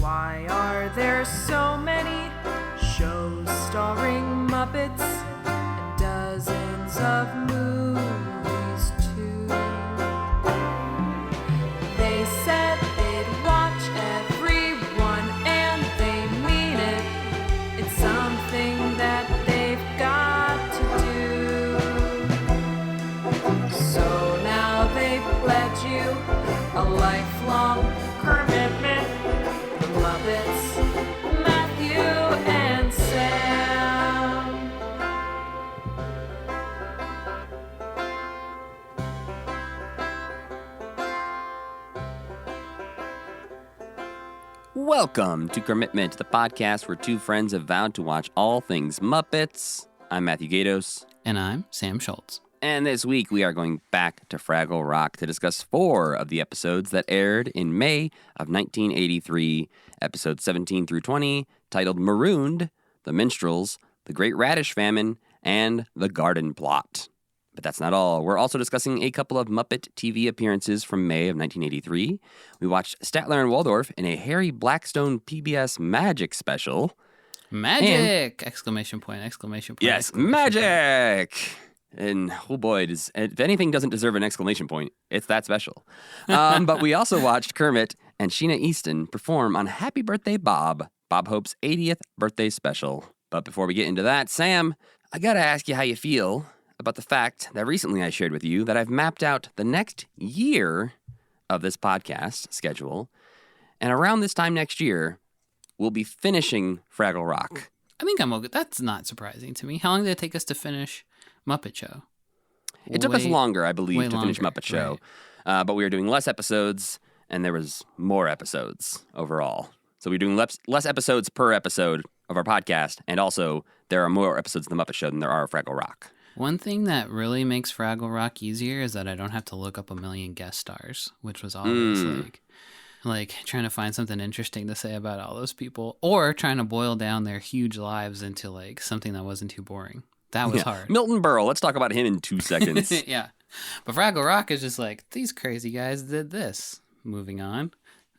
Why are there so many shows starring Muppets and dozens of movies too? They said they'd watch everyone and they mean it. It's something that they've got to do. So now they pledge you a lifelong commitment. The Muppets, Matthew and Sam. Welcome to Commitment, the podcast where two friends have vowed to watch all things Muppets. I'm Matthew Gatos. And I'm Sam Schultz. And this week we are going back to Fraggle Rock to discuss 4 of the episodes that aired in May of 1983, episodes 17 through 20, titled Marooned, The Minstrels, The Great Radish Famine, and The Garden Plot. But that's not all. We're also discussing a couple of Muppet TV appearances from May of 1983. We watched Statler and Waldorf in a Harry Blackstone PBS Magic special. Magic! Exclamation point, exclamation point. Yes, exclamation magic! Point. And oh boy, if anything doesn't deserve an exclamation point, it's that special. But we also watched Kermit and Sheena Easton perform on Happy Birthday Bob, Bob Hope's 80th birthday special. But before we get into that, Sam, I gotta ask you how you feel about the fact that recently I shared with you that I've mapped out the next year of this podcast schedule. And around this time next year, we'll be finishing Fraggle Rock. I think I'm okay. That's not surprising to me. How long did it take us to finish Muppet Show? It took us longer, I believe, to finish Muppet Show. Right. But we were doing less episodes, and there was more episodes overall. So we're doing less episodes per episode of our podcast, and also there are more episodes of The Muppet Show than there are of Fraggle Rock. One thing that really makes Fraggle Rock easier is that I don't have to look up a million guest stars, which was always like trying to find something interesting to say about all those people, or trying to boil down their huge lives into like something that wasn't too boring. That was hard. Milton Berle, let's talk about him in 2 seconds. Yeah. But Fraggle Rock is just like, these crazy guys did this. Moving on.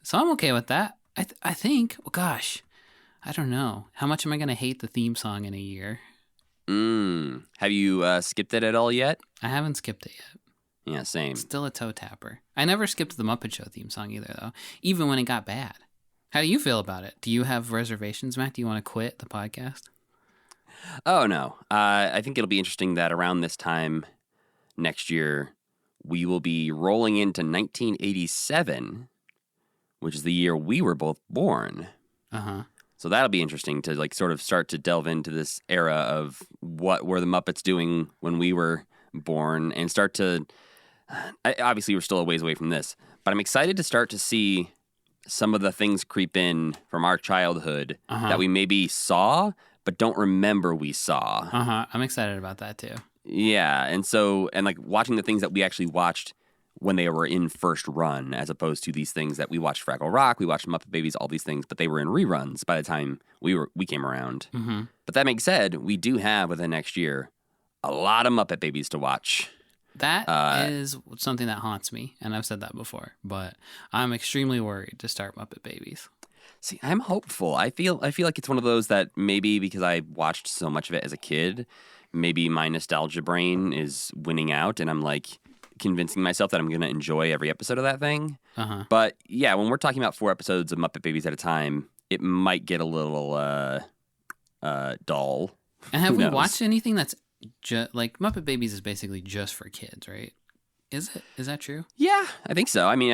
So I'm okay with that. I think, oh gosh, I don't know. How much am I going to hate the theme song in a year? Have you skipped it at all yet? I haven't skipped it yet. Yeah, same. Still a toe tapper. I never skipped the Muppet Show theme song either, though, even when it got bad. How do you feel about it? Do you have reservations, Matt? Do you want to quit the podcast? Oh, no. I think it'll be interesting that around this time next year, we will be rolling into 1987, which is the year we were both born. Uh-huh. So that'll be interesting to like sort of start to delve into this era of what were the Muppets doing when we were born and start to... obviously, we're still a ways away from this, but I'm excited to start to see some of the things creep in from our childhood that we maybe saw, but don't remember we saw. I'm excited about that too. Yeah, and like watching the things that we actually watched when they were in first run, as opposed to these things that we watched Fraggle Rock, we watched Muppet Babies, all these things, but they were in reruns by the time we came around. Mm-hmm. But that being said, we do have within next year a lot of Muppet Babies to watch. That is something that haunts me, and I've said that before, but I'm extremely worried to start Muppet Babies. See, I'm hopeful. I feel like it's one of those that maybe because I watched so much of it as a kid, maybe my nostalgia brain is winning out, and I'm like convincing myself that I'm going to enjoy every episode of that thing. But yeah, when we're talking about 4 episodes of Muppet Babies at a time, it might get a little dull. And have we watched anything that's like Muppet Babies is basically just for kids, right? Is it? Is that true? Yeah, I think so. I mean,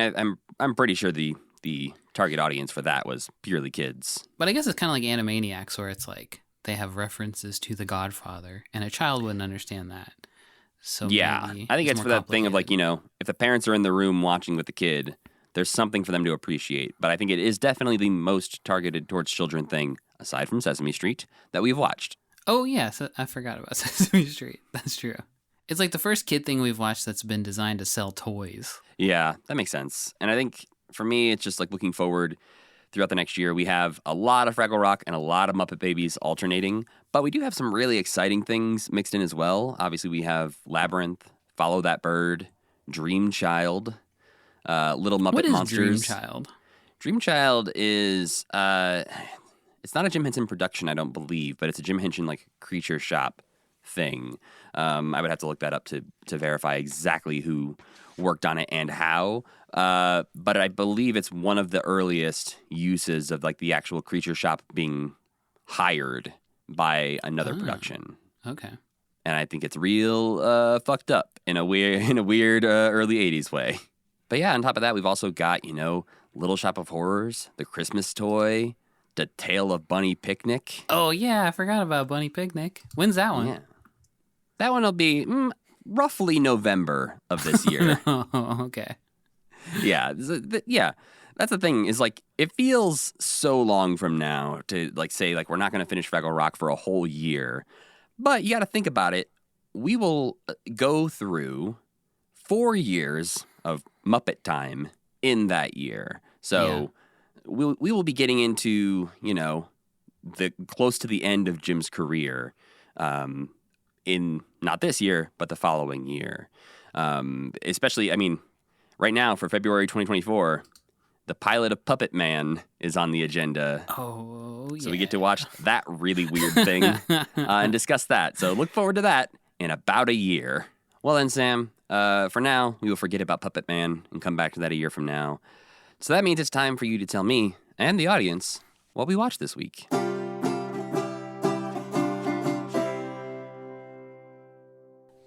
I'm pretty sure the target audience for that was purely kids. But I guess it's kind of like Animaniacs, where it's like they have references to The Godfather, and a child wouldn't understand that. So yeah, I think it's for that thing of like, if the parents are in the room watching with the kid, there's something for them to appreciate. But I think it is definitely the most targeted towards children thing, aside from Sesame Street, that we've watched. Oh, yeah, I forgot about Sesame Street. That's true. It's like the first kid thing we've watched that's been designed to sell toys. Yeah, that makes sense. And I think for me, it's just like looking forward throughout the next year. We have a lot of Fraggle Rock and a lot of Muppet Babies alternating, but we do have some really exciting things mixed in as well. Obviously, we have Labyrinth, Follow That Bird, Dream Child, Little Muppet Monsters. What is Dream Child? Dreamchild is it's not a Jim Henson production, I don't believe, but it's a Jim Henson like creature shop thing. I would have to look that up to verify exactly who worked on it and how. But I believe it's one of the earliest uses of like the actual creature shop being hired by another production. Okay. And I think it's real fucked up in a weird early 80s way. But yeah, on top of that, we've also got, Little Shop of Horrors, The Christmas Toy, The Tale of Bunny Picnic. Oh, yeah, I forgot about Bunny Picnic. When's that one? Yeah. That one will be roughly November of this year. Oh, okay. Yeah. Yeah. That's the thing is like, it feels so long from now to like say like we're not going to finish Fraggle Rock for a whole year. But you got to think about it. We will go through 4 years of Muppet time in that year. So we will be getting into, the close to the end of Jim's career in not this year, but the following year. Especially, right now for February 2024, the pilot of Puppet Man is on the agenda. Oh, yeah. So we get to watch that really weird thing and discuss that. So look forward to that in about a year. Well then, Sam, for now, we will forget about Puppet Man and come back to that a year from now. So that means it's time for you to tell me and the audience what we watched this week.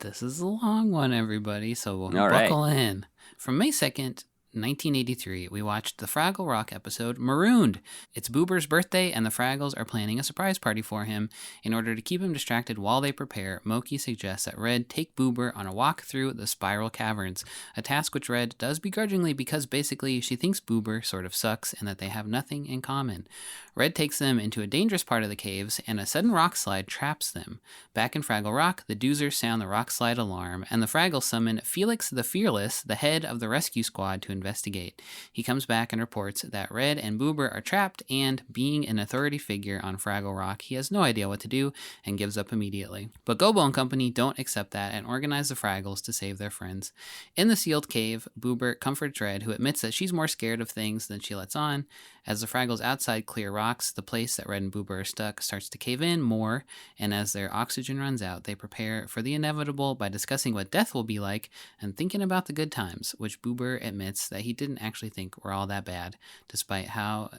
This is a long one, everybody, so All buckle right. in. From May 2nd, 1983, we watched the Fraggle Rock episode Marooned. It's Boober's birthday, and the Fraggles are planning a surprise party for him. In order to keep him distracted while they prepare, Moki suggests that Red take Boober on a walk through the Spiral Caverns, a task which Red does begrudgingly because basically she thinks Boober sort of sucks and that they have nothing in common. Red takes them into a dangerous part of the caves, and a sudden rock slide traps them. Back in Fraggle Rock, the Doozers sound the rock slide alarm, and the Fraggles summon Felix the Fearless, the head of the rescue squad, to investigate. He comes back and reports that Red and Boober are trapped, and being an authority figure on Fraggle Rock, he has no idea what to do and gives up immediately. But Gobo and company don't accept that and organize the Fraggles to save their friends. In the sealed cave, Boober comforts Red, who admits that she's more scared of things than she lets on. As the Fraggles outside clear rocks, the place that Red and Boober are stuck starts to cave in more, and as their oxygen runs out, they prepare for the inevitable by discussing what death will be like and thinking about the good times, which Boober admits that he didn't actually think were all that bad, despite how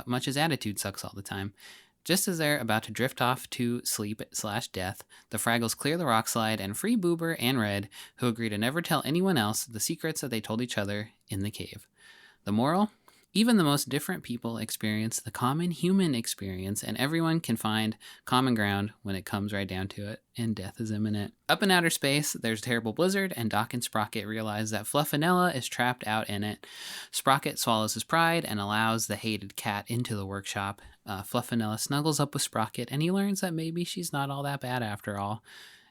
much his attitude sucks all the time. Just as they're about to drift off to sleep/death, the Fraggles clear the rock slide and free Boober and Red, who agree to never tell anyone else the secrets that they told each other in the cave. The moral? Even the most different people experience the common human experience, and everyone can find common ground when it comes right down to it, and death is imminent. Up in outer space, there's a terrible blizzard, and Doc and Sprocket realize that Fluffinella is trapped out in it. Sprocket swallows his pride and allows the hated cat into the workshop. Fluffinella snuggles up with Sprocket, and he learns that maybe she's not all that bad after all.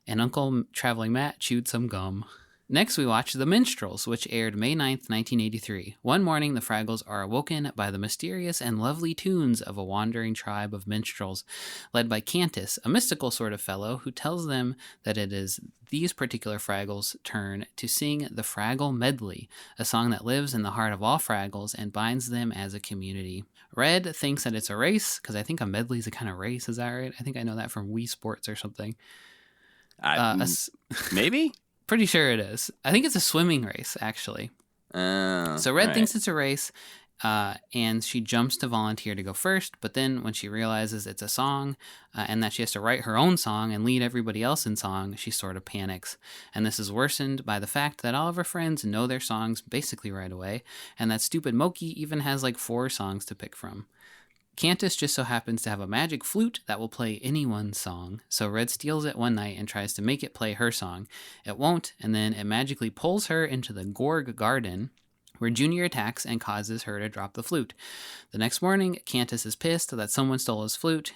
And Uncle Traveling Matt chewed some gum. Next, we watch The Minstrels, which aired May 9th, 1983. One morning, the Fraggles are awoken by the mysterious and lovely tunes of a wandering tribe of minstrels, led by Cantus, a mystical sort of fellow who tells them that it is these particular Fraggles' turn to sing the Fraggle Medley, a song that lives in the heart of all Fraggles and binds them as a community. Red thinks that it's a race, because I think a medley is a kind of race, is that right? I think I know that from Wii Sports or something. Maybe? Pretty sure it is. I think it's a swimming race, actually. So Red thinks it's a race, and she jumps to volunteer to go first, but then when she realizes it's a song, and that she has to write her own song and lead everybody else in song, she sort of panics. And this is worsened by the fact that all of her friends know their songs basically right away, and that stupid Moki even has like 4 songs to pick from. Cantus just so happens to have a magic flute that will play anyone's song, so Red steals it one night and tries to make it play her song. It won't, and then it magically pulls her into the Gorg Garden, where Junior attacks and causes her to drop the flute. The next morning, Cantus is pissed that someone stole his flute.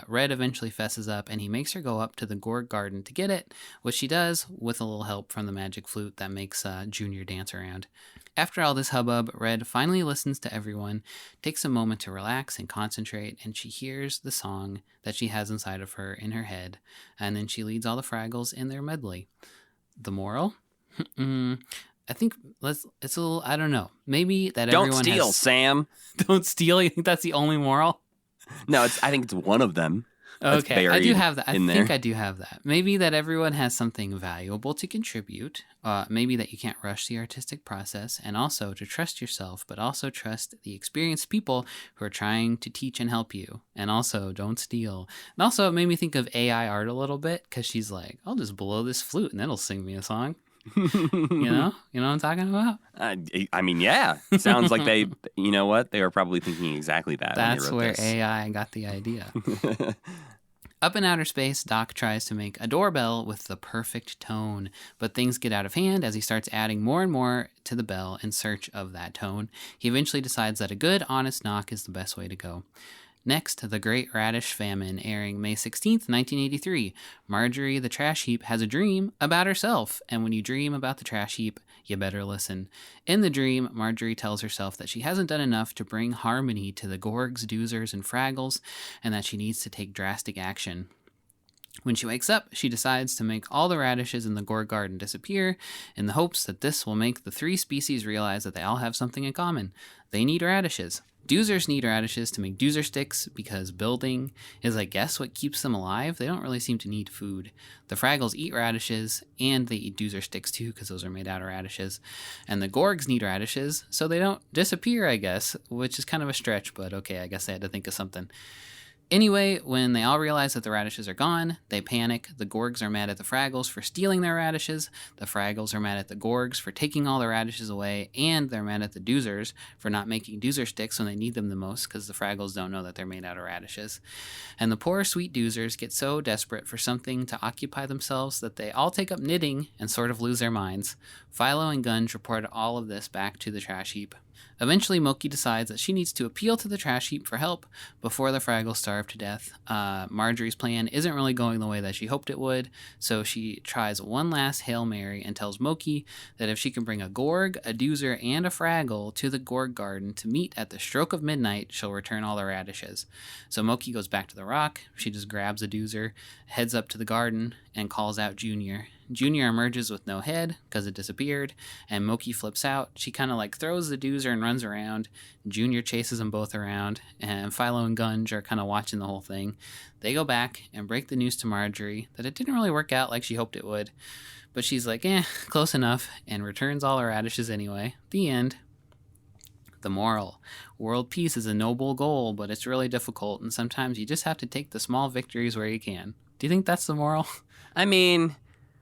Red eventually fesses up, and he makes her go up to the Gorg Garden to get it, which she does with a little help from the magic flute that makes Junior dance around. After all this hubbub, Red finally listens to everyone, takes a moment to relax and concentrate, and she hears the song that she has inside of her in her head, and then she leads all the Fraggles in their medley. The moral? I think it's a little, I don't know. Maybe that Don't everyone steal, has, Sam. don't steal. You think that's the only moral? No, I think it's one of them. That's Okay, I do buried have that. I in think there. I do have that. Maybe that everyone has something valuable to contribute. Maybe that you can't rush the artistic process, and also to trust yourself, but also trust the experienced people who are trying to teach and help you. And also, don't steal. And also, it made me think of AI art a little bit because she's like, "I'll just blow this flute and it'll sing me a song." You know what I'm talking about? I mean, yeah. Sounds like they, you know what? They were probably thinking exactly that. That's when they where wrote this. AI got the idea. Up in outer space, Doc tries to make a doorbell with the perfect tone, but things get out of hand as he starts adding more and more to the bell in search of that tone. He eventually decides that a good, honest knock is the best way to go. Next, The Great Radish Famine, airing May 16th, 1983. Marjorie the trash heap has a dream about herself, and when you dream about the trash heap, you better listen. In the dream, Marjorie tells herself that she hasn't done enough to bring harmony to the Gorgs, Doozers, and Fraggles, and that she needs to take drastic action. When she wakes up, she decides to make all the radishes in the Gorg garden disappear in the hopes that this will make the three species realize that they all have something in common. They need radishes. Doozers need radishes to make doozer sticks because building is, I guess, what keeps them alive. They don't really seem to need food. The Fraggles eat radishes, and they eat doozer sticks too because those are made out of radishes. And the Gorgs need radishes, so they don't disappear, I guess, which is kind of a stretch, but okay, I guess I had to think of something. Anyway, when they all realize that the radishes are gone, they panic. The Gorgs are mad at the Fraggles for stealing their radishes, the Fraggles are mad at the Gorgs for taking all the radishes away, and they're mad at the Doozers for not making doozer sticks when they need them the most because the Fraggles don't know that they're made out of radishes. And the poor sweet Doozers get so desperate for something to occupy themselves that they all take up knitting and sort of lose their minds. Philo and Gunge report all of this back to the trash heap. Eventually, Moki decides that she needs to appeal to the trash heap for help before the Fraggles starve to death. Marjorie's plan isn't really going the way that she hoped it would, so she tries one last Hail Mary and tells Moki that if she can bring a Gorg, a Doozer, and a Fraggle to the Gorg garden to meet at the stroke of midnight, she'll return all the radishes. So Moki goes back to the rock, she just grabs a Doozer, heads up to the garden, and calls out Junior. Junior emerges with no head because it disappeared, and Moki flips out. She kind of like throws the Doozer and runs around. Junior chases them both around, and Philo and Gunge are kind of watching the whole thing. They go back and break the news to Marjorie that it didn't really work out like she hoped it would, but she's like, close enough, and returns all her radishes anyway. The end. The moral. World peace is a noble goal, but it's really difficult, and sometimes you just have to take the small victories where you can. Do you think that's the moral? I mean,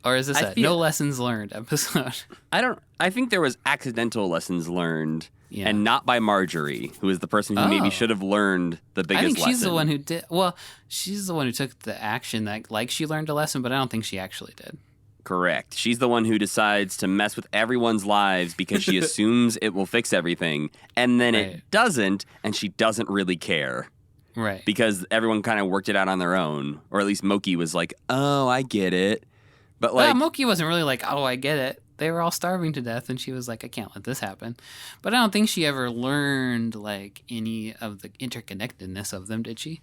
or is this no lessons learned episode? I think there was accidental lessons learned, Yeah. and not by Marjorie, who is the person who maybe should have learned the biggest lesson. I think she's the one who did. Well, she's the one who took the action that, like, she learned a lesson, but I don't think she actually did. Correct. She's the one who decides to mess with everyone's lives because she assumes it will fix everything, and then Right. it doesn't, and she doesn't really care. Right. Because everyone kind of worked it out on their own. Or at least Moki was like, oh, I get it. But like, Moki wasn't really like, oh, I get it. They were all starving to death, and she was like, I can't let this happen. But I don't think she ever learned, like, any of the interconnectedness of them, did she?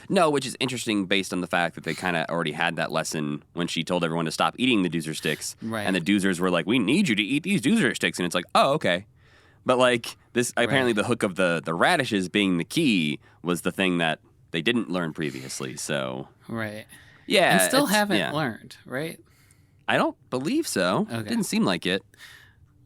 no, which is interesting based on the fact that they kind of already had that lesson when she told everyone to stop eating the doozer sticks. Right. And the doozers were like, we need you to eat these doozer sticks. And it's like, oh, okay. But like this, apparently the hook of the radishes being the key was the thing that they didn't learn previously. So Right. yeah. And still haven't learned, right? I don't believe so. Okay. Didn't seem like it.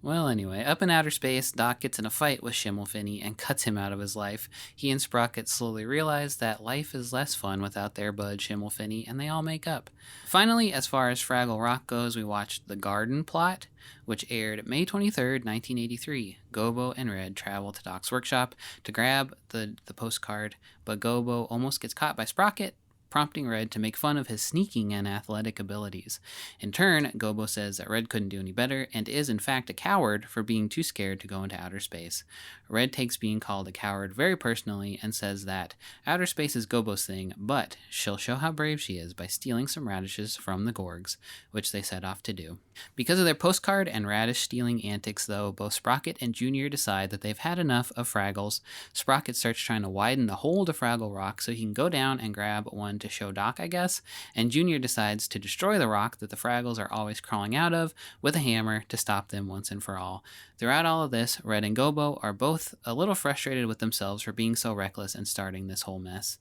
Well, anyway, up in outer space, Doc gets in a fight with Schimmelfinny and cuts him out of his life. He and Sprocket slowly realize that life is less fun without their bud Schimmelfinny, and they all make up. Finally, as far as Fraggle Rock goes, we watched The Garden Plot, which aired May 23rd, 1983. Gobo and Red travel to Doc's workshop to grab the postcard, but Gobo almost gets caught by Sprocket, prompting Red to make fun of his sneaking and athletic abilities. In turn, Gobo says that Red couldn't do any better and is in fact a coward for being too scared to go into outer space. Red takes being called a coward very personally and says that outer space is Gobo's thing, but she'll show how brave she is by stealing some radishes from the Gorgs, which they set off to do. Because of their postcard and radish stealing antics, though, both Sprocket and Junior decide that they've had enough of Fraggles. Sprocket starts trying to widen the hole to Fraggle Rock so he can go down and grab one to show Doc, I guess, and Junior decides to destroy the rock that the Fraggles are always crawling out of with a hammer to stop them once and for all. Throughout all of this, Red and Gobo are both a little frustrated with themselves for being so reckless and starting this whole mess.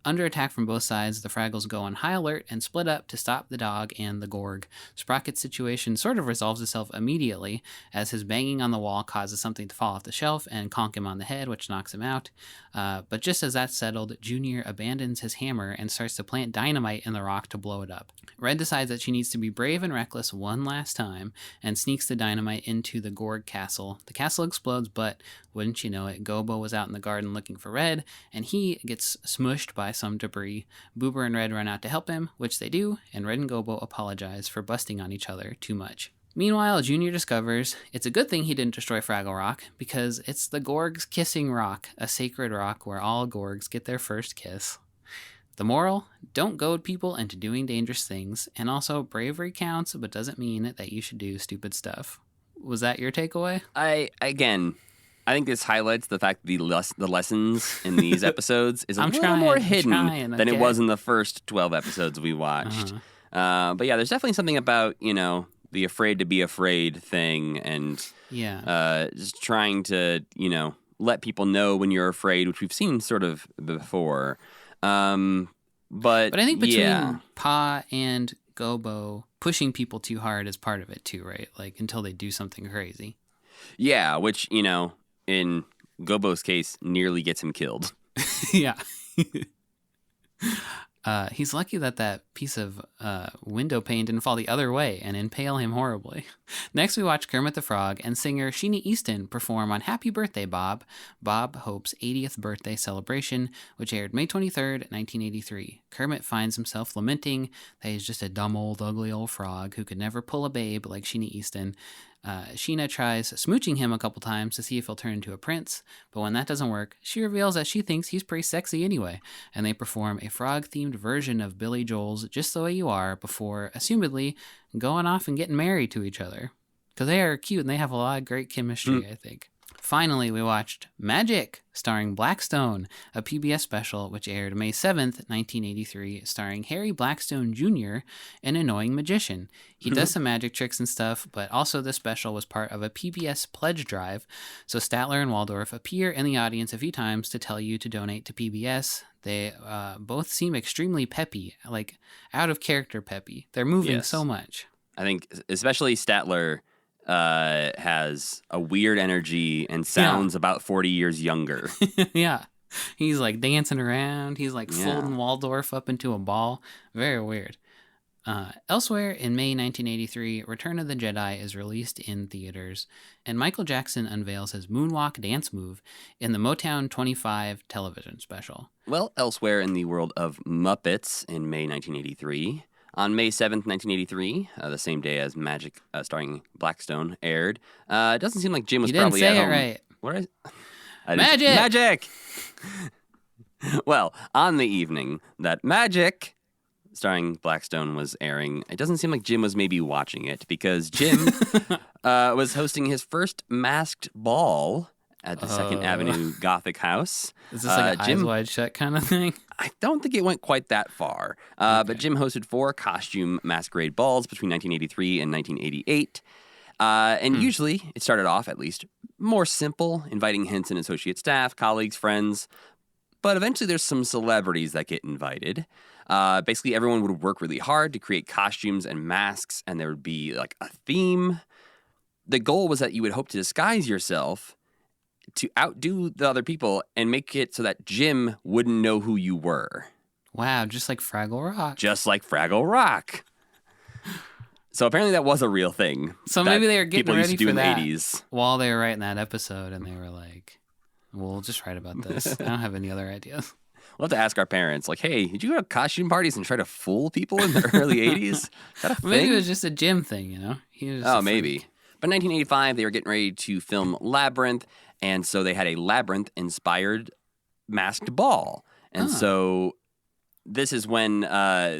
Under attack from both sides, the Fraggles go on high alert and split up to stop the dog and the Gorg. Sprocket's situation sort of resolves itself immediately, as his banging on the wall causes something to fall off the shelf and conk him on the head, which knocks him out. But just as that's settled, Junior abandons his hammer and starts to plant dynamite in the rock to blow it up. Red decides that she needs to be brave and reckless one last time and sneaks the dynamite into the Gorg castle. The castle explodes, but wouldn't you know it, Gobo was out in the garden looking for Red, and he gets smushed by some debris. Boober and Red run out to help him, which they do, and Red and Gobo apologize for busting on each other too much. Meanwhile, Junior discovers it's a good thing he didn't destroy Fraggle Rock, because it's the Gorg's Kissing Rock, a sacred rock where all Gorgs get their first kiss. The moral, don't goad people into doing dangerous things, and also bravery counts, but doesn't mean that you should do stupid stuff. Was that your takeaway? I think this highlights the fact that the lessons in these episodes is a little more hidden than it was in the first 12 episodes we watched. But yeah, there's definitely something about, the afraid to be afraid thing and just trying to, let people know when you're afraid, which we've seen sort of before. But I think between Pa and Gobo, pushing people too hard is part of it too, right? Like until they do something crazy. Yeah, which, in Gobo's case, nearly gets him killed. Yeah. He's lucky that piece of window pane didn't fall the other way and impale him horribly. Next, we watch Kermit the Frog and singer Sheena Easton perform on Happy Birthday, Bob, Bob Hope's 80th birthday celebration, which aired May 23rd, 1983. Kermit finds himself lamenting that he's just a dumb old ugly old frog who could never pull a babe like Sheena Easton. Sheena tries smooching him a couple times to see if he'll turn into a prince, but when that doesn't work, she reveals that she thinks he's pretty sexy anyway, and they perform a frog-themed version of Billy Joel's Just the Way You Are before, assumedly, going off and getting married to each other. Because they are cute and they have a lot of great chemistry, I think. Finally, we watched Magic, starring Blackstone, a PBS special which aired May 7th, 1983, starring Harry Blackstone Jr., an annoying magician. He does some magic tricks and stuff, but also this special was part of a PBS pledge drive, so Statler and Waldorf appear in the audience a few times to tell you to donate to PBS. They both seem extremely peppy, like out of character peppy. They're moving so much. I think especially Statler has a weird energy and sounds about 40 years younger. Yeah. He's like dancing around. He's like folding Waldorf up into a ball. Very weird. Elsewhere, in May 1983, Return of the Jedi is released in theaters, and Michael Jackson unveils his moonwalk dance move in the Motown 25 television special. Well, elsewhere in the world of Muppets in May 1983, on May 7th, 1983, the same day as Magic, starring Blackstone, aired, it doesn't seem like Jim was probably at home. You didn't say it right. What? Magic! Magic! Well, on the evening that Magic, starring Blackstone, was airing, it doesn't seem like Jim was maybe watching it because Jim was hosting his first masked ball at the 2nd Avenue Gothic House. Is this like an Eyes Wide Shut kind of thing? I don't think it went quite that far. But Jim hosted 4 costume masquerade balls between 1983 and 1988. And usually it started off, at least, more simple, inviting Henson associate staff, colleagues, friends. But eventually there's some celebrities that get invited. Basically, everyone would work really hard to create costumes and masks, and there would be like a theme. The goal was that you would hope to disguise yourself to outdo the other people and make it so that Jim wouldn't know who you were. Wow, just like Fraggle Rock. Just like Fraggle Rock. So apparently that was a real thing. So maybe they were getting ready for that in the 80s. While they were writing that episode, and they were like, we'll just write about this. I don't have any other ideas. We'll have to ask our parents, like, hey, did you go to costume parties and try to fool people in the early 80s? Is that a thing? Maybe it was just a Jim thing, you know? He was maybe. But in 1985, they were getting ready to film Labyrinth, and so they had a Labyrinth-inspired masked ball. And so this is when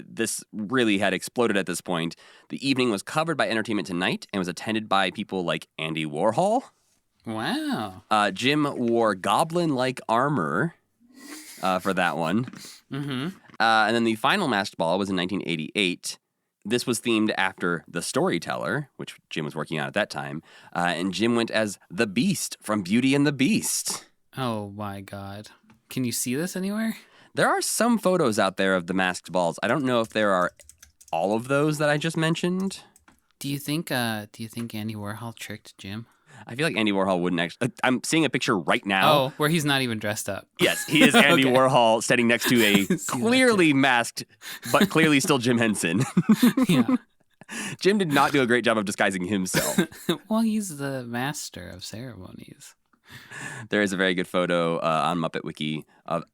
this really had exploded at this point. The evening was covered by Entertainment Tonight and was attended by people like Andy Warhol. Wow. Jim wore goblin-like armor for that one. And then the final masked ball was in 1988. This was themed after The Storyteller, which Jim was working on at that time. And Jim went as the Beast from Beauty and the Beast. Oh my God. Can you see this anywhere? There are some photos out there of the masked balls. I don't know if there are all of those that I just mentioned. Do you think Andy Warhol tricked Jim? I feel like Andy Warhol wouldn't actually. I'm seeing a picture right now. Oh, where he's not even dressed up. Yes, he is Andy Okay. Warhol standing next to a clearly masked, but clearly still Jim Henson. Yeah. Jim did not do a great job of disguising himself. Well, he's the master of ceremonies. There is a very good photo on Muppet Wiki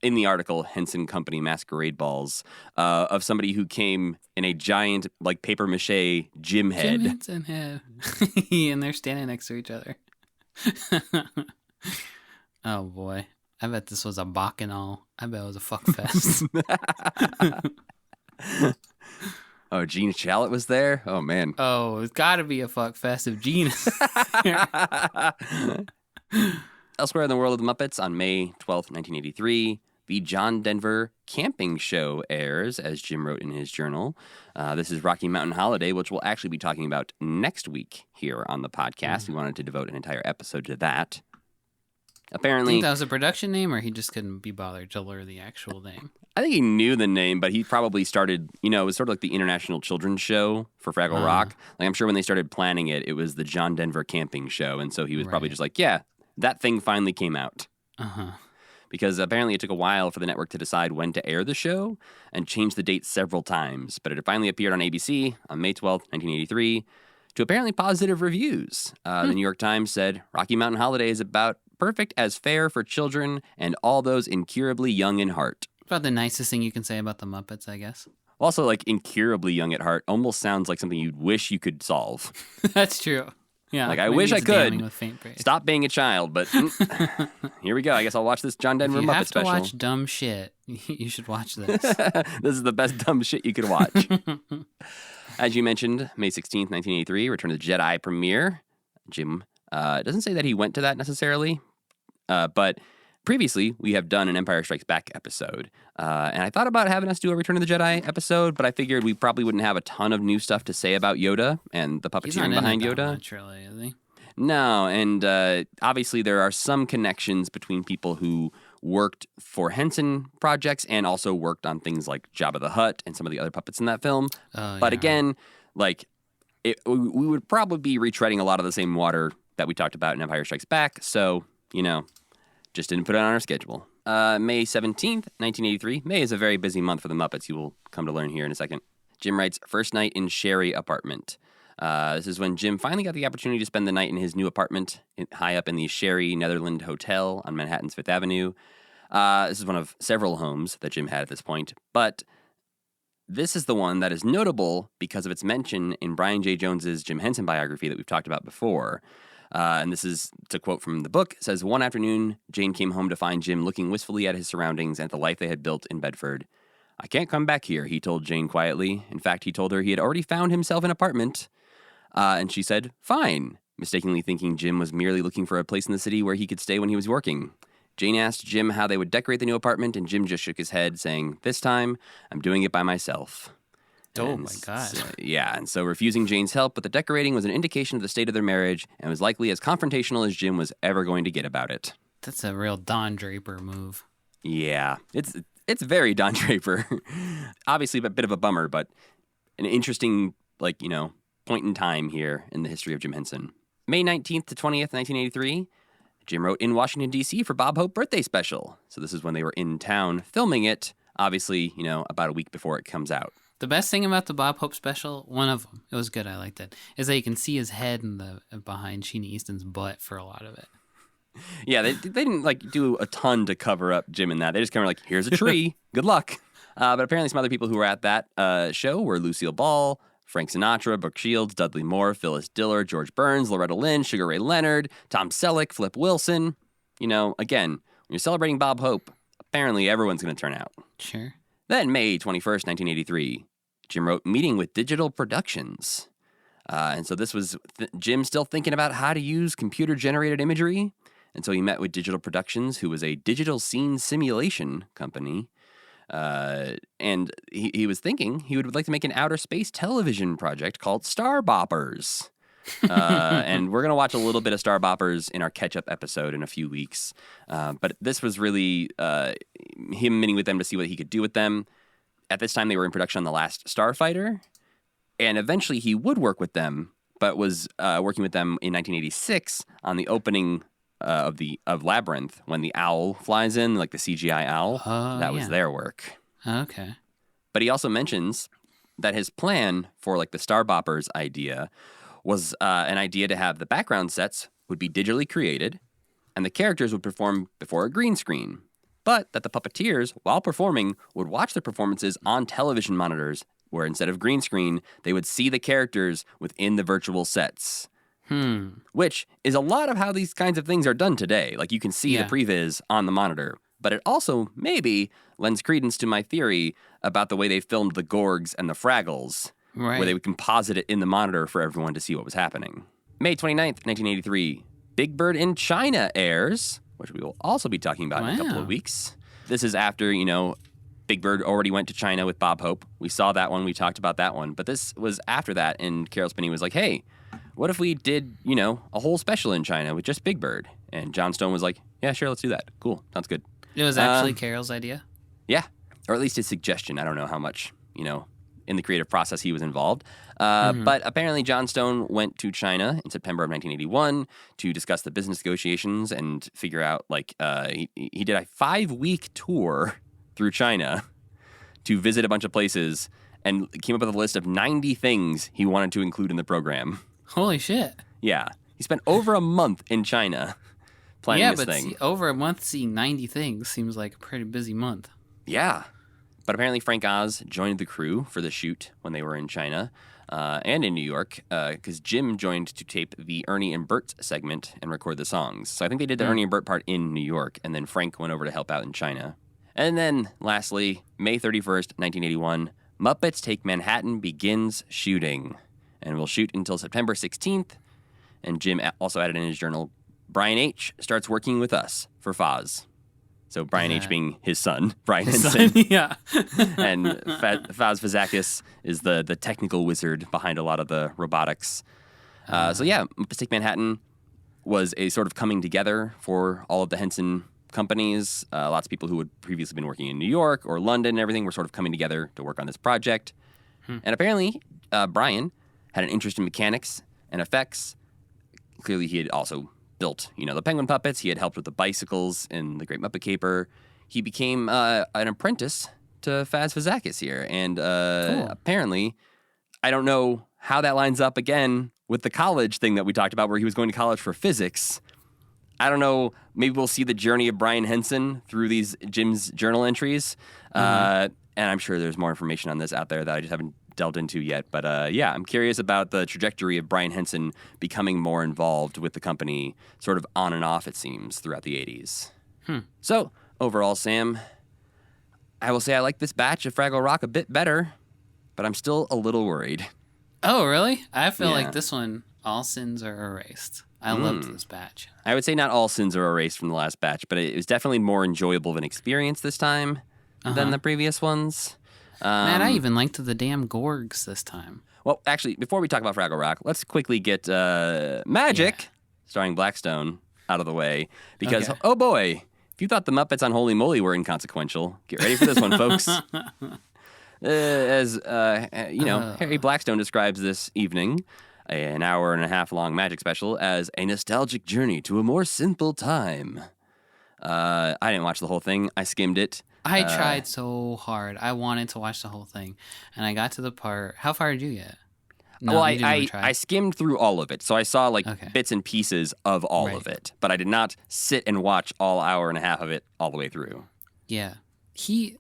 in the article Henson Company Masquerade Balls of somebody who came in a giant like paper mache Jim head. Jim Henson head. And they're standing next to each other. Oh boy. I bet this was a bacchanal. I bet it was a fuck fest. Oh, Gene Shalit was there? Oh, man. Oh, it's got to be a fuck fest if Gene is there. Elsewhere in the world of the Muppets, on May 12th, 1983, the John Denver Camping Show airs, as Jim wrote in his journal. This is Rocky Mountain Holiday, which we'll actually be talking about next week here on the podcast. We wanted to devote an entire episode to that. I Apparently, think that was a production name, or he just couldn't be bothered to learn the actual name. I think he knew the name, but he probably started, it was sort of like the International Children's Show for Fraggle Rock. Like, I'm sure when they started planning it, it was the John Denver Camping Show. And so he was probably Right. just like, yeah, that thing finally came out. Uh-huh. Because apparently it took a while for the network to decide when to air the show and change the date several times. But it finally appeared on ABC on May 12th, 1983, to apparently positive reviews. The New York Times said, Rocky Mountain Holiday is about perfect as fare for children and all those incurably young in heart. About the nicest thing you can say about the Muppets, I guess. Also, like, incurably young at heart almost sounds like something you'd wish you could solve. That's true. Yeah. Like, I maybe wish I it's damning could with faint praise. stop being a child, but here we go. I guess I'll watch this John Denver If you Muppet have to special. watch dumb shit, you should watch this. This is the best dumb shit you could watch. As you mentioned, May 16th, 1983, Return of the Jedi premiere. Jim doesn't say that he went to that necessarily, but previously we have done an Empire Strikes Back episode. And I thought about having us do a Return of the Jedi episode, but I figured we probably wouldn't have a ton of new stuff to say about Yoda and the He's not puppeteering in behind it that Yoda. much, really, is he? No, and obviously there are some connections between people who worked for Henson projects and also worked on things like Jabba the Hutt and some of the other puppets in that film. Oh, But yeah. again, like, we would probably be retreading a lot of the same water that we talked about in Empire Strikes Back, so, just didn't put it on our schedule. May 17th, 1983. May is a very busy month for the Muppets, you will come to learn here in a second. Jim writes, First Night in Sherry Apartment. This is when Jim finally got the opportunity to spend the night in his new apartment high up in the Sherry Netherland Hotel on Manhattan's Fifth Avenue. This is one of several homes that Jim had at this point, but this is the one that is notable because of its mention in Brian J. Jones's Jim Henson biography that we've talked about before. And this is, to quote from the book, it says, One afternoon, Jane came home to find Jim looking wistfully at his surroundings and at the life they had built in Bedford. I can't come back here, he told Jane quietly. In fact, he told her he had already found himself an apartment. And she said, fine, mistakenly thinking Jim was merely looking for a place in the city where he could stay when he was working. Jane asked Jim how they would decorate the new apartment, and Jim just shook his head, saying, This time, I'm doing it by myself. Oh, And my God. and so refusing Jane's help with the decorating was an indication of the state of their marriage and was likely as confrontational as Jim was ever going to get about it. That's a real Don Draper move. Yeah, it's very Don Draper. Obviously a bit of a bummer, but an interesting, point in time here in the history of Jim Henson. May 19th to 20th, 1983, Jim wrote In Washington, D.C. for Bob Hope birthday special. So this is when they were in town filming it, obviously, about a week before it comes out. The best thing about the Bob Hope special, one of them, it was good, I liked it, is that you can see his head in the behind Sheena Easton's butt for a lot of it. Yeah, they didn't do a ton to cover up Jim in that. They just kind of here's a tree, good luck. But apparently some other people who were at that show were Lucille Ball, Frank Sinatra, Brooke Shields, Dudley Moore, Phyllis Diller, George Burns, Loretta Lynn, Sugar Ray Leonard, Tom Selleck, Flip Wilson. Again, when you're celebrating Bob Hope, apparently everyone's going to turn out. Sure. Then, May 21st, 1983, Jim wrote Meeting with Digital Productions. And so this was Jim still thinking about how to use computer-generated imagery. And so he met with Digital Productions, who was a digital scene simulation company. And he was thinking he would like to make an outer space television project called Star Boppers. And we're going to watch a little bit of Star Boppers in our catch-up episode in a few weeks. But this was really him meeting with them to see what he could do with them. At this time, they were in production on The Last Starfighter. And eventually he would work with them, but was working with them in 1986 on the opening of Labyrinth, when the owl flies in, like the CGI owl. That was their work. Okay. But he also mentions that his plan for like the Star Boppers idea was an idea to have the background sets would be digitally created and the characters would perform before a green screen, but that the puppeteers, while performing, would watch their performances on television monitors where instead of green screen, they would see the characters within the virtual sets. Which is a lot of how these kinds of things are done today. Like you can see the previs on the monitor, but it also maybe lends credence to my theory about the way they filmed the Gorgs and the Fraggles, where they would composite it in the monitor for everyone to see what was happening. May 29th, 1983, Big Bird in China airs, which we will also be talking about in a couple of weeks. This is after, Big Bird already went to China with Bob Hope. We saw that one, we talked about that one, but this was after that, and Carol Spinney was like, hey, what if we did, a whole special in China with just Big Bird? And John Stone was like, yeah, sure, let's do that. Cool, sounds good. It was actually Carol's idea? Yeah, or at least his suggestion. I don't know how much, in the creative process he was involved. But apparently John Stone went to China in September of 1981 to discuss the business negotiations and figure out, he did a 5-week tour through China to visit a bunch of places and came up with a list of 90 things he wanted to include in the program. Holy shit. Yeah. He spent over a month in China planning this thing. Yeah, but over a month seeing 90 things seems like a pretty busy month. Yeah. But apparently Frank Oz joined the crew for the shoot when they were in China and in New York because Jim joined to tape the Ernie and Bert segment and record the songs. So I think they did the Ernie and Bert part in New York, and then Frank went over to help out in China. And then, lastly, May 31st, 1981, Muppets Take Manhattan begins shooting. And we'll shoot until September 16th. And Jim also added in his journal, Brian H. starts working with us for Foz. So Brian H. being his son, Brian Henson. Yeah. And Foz Fazakis is the technical wizard behind a lot of the robotics. Muppets Take Manhattan was a sort of coming together for all of the Henson companies. Lots of people who had previously been working in New York or London and everything were sort of coming together to work on this project. And apparently, Brian had an interest in mechanics and effects. Clearly, he had also built, the penguin puppets. He had helped with the bicycles in The Great Muppet Caper. He became an apprentice to Faz Fazakis here. And apparently, I don't know how that lines up again with the college thing that we talked about where he was going to college for physics. I don't know. Maybe we'll see the journey of Brian Henson through these Jim's journal entries. And I'm sure there's more information on this out there that I just haven't delved into yet. But I'm curious about the trajectory of Brian Henson becoming more involved with the company, sort of on and off, it seems, throughout the 80s. So, overall, Sam, I will say I like this batch of Fraggle Rock a bit better, but I'm still a little worried. Oh, really? I feel like this one, all sins are erased. I loved this batch. I would say not all sins are erased from the last batch, but it was definitely more enjoyable of an experience this time than the previous ones. Man, I even liked the damn Gorgs this time. Well, actually, before we talk about Fraggle Rock, let's quickly get Magic, starring Blackstone, out of the way. Because, oh boy, if you thought the Muppets on Holy Moly were inconsequential, get ready for this one, folks. Harry Blackstone describes this evening, an hour-and-a-half-long Magic special, as a nostalgic journey to a more simple time. I didn't watch the whole thing. I skimmed it. I tried so hard. I wanted to watch the whole thing. And I got to the part... How far did you get? No, I skimmed through all of it. So I saw bits and pieces of all of it. But I did not sit and watch all hour and a half of it all the way through. Yeah. He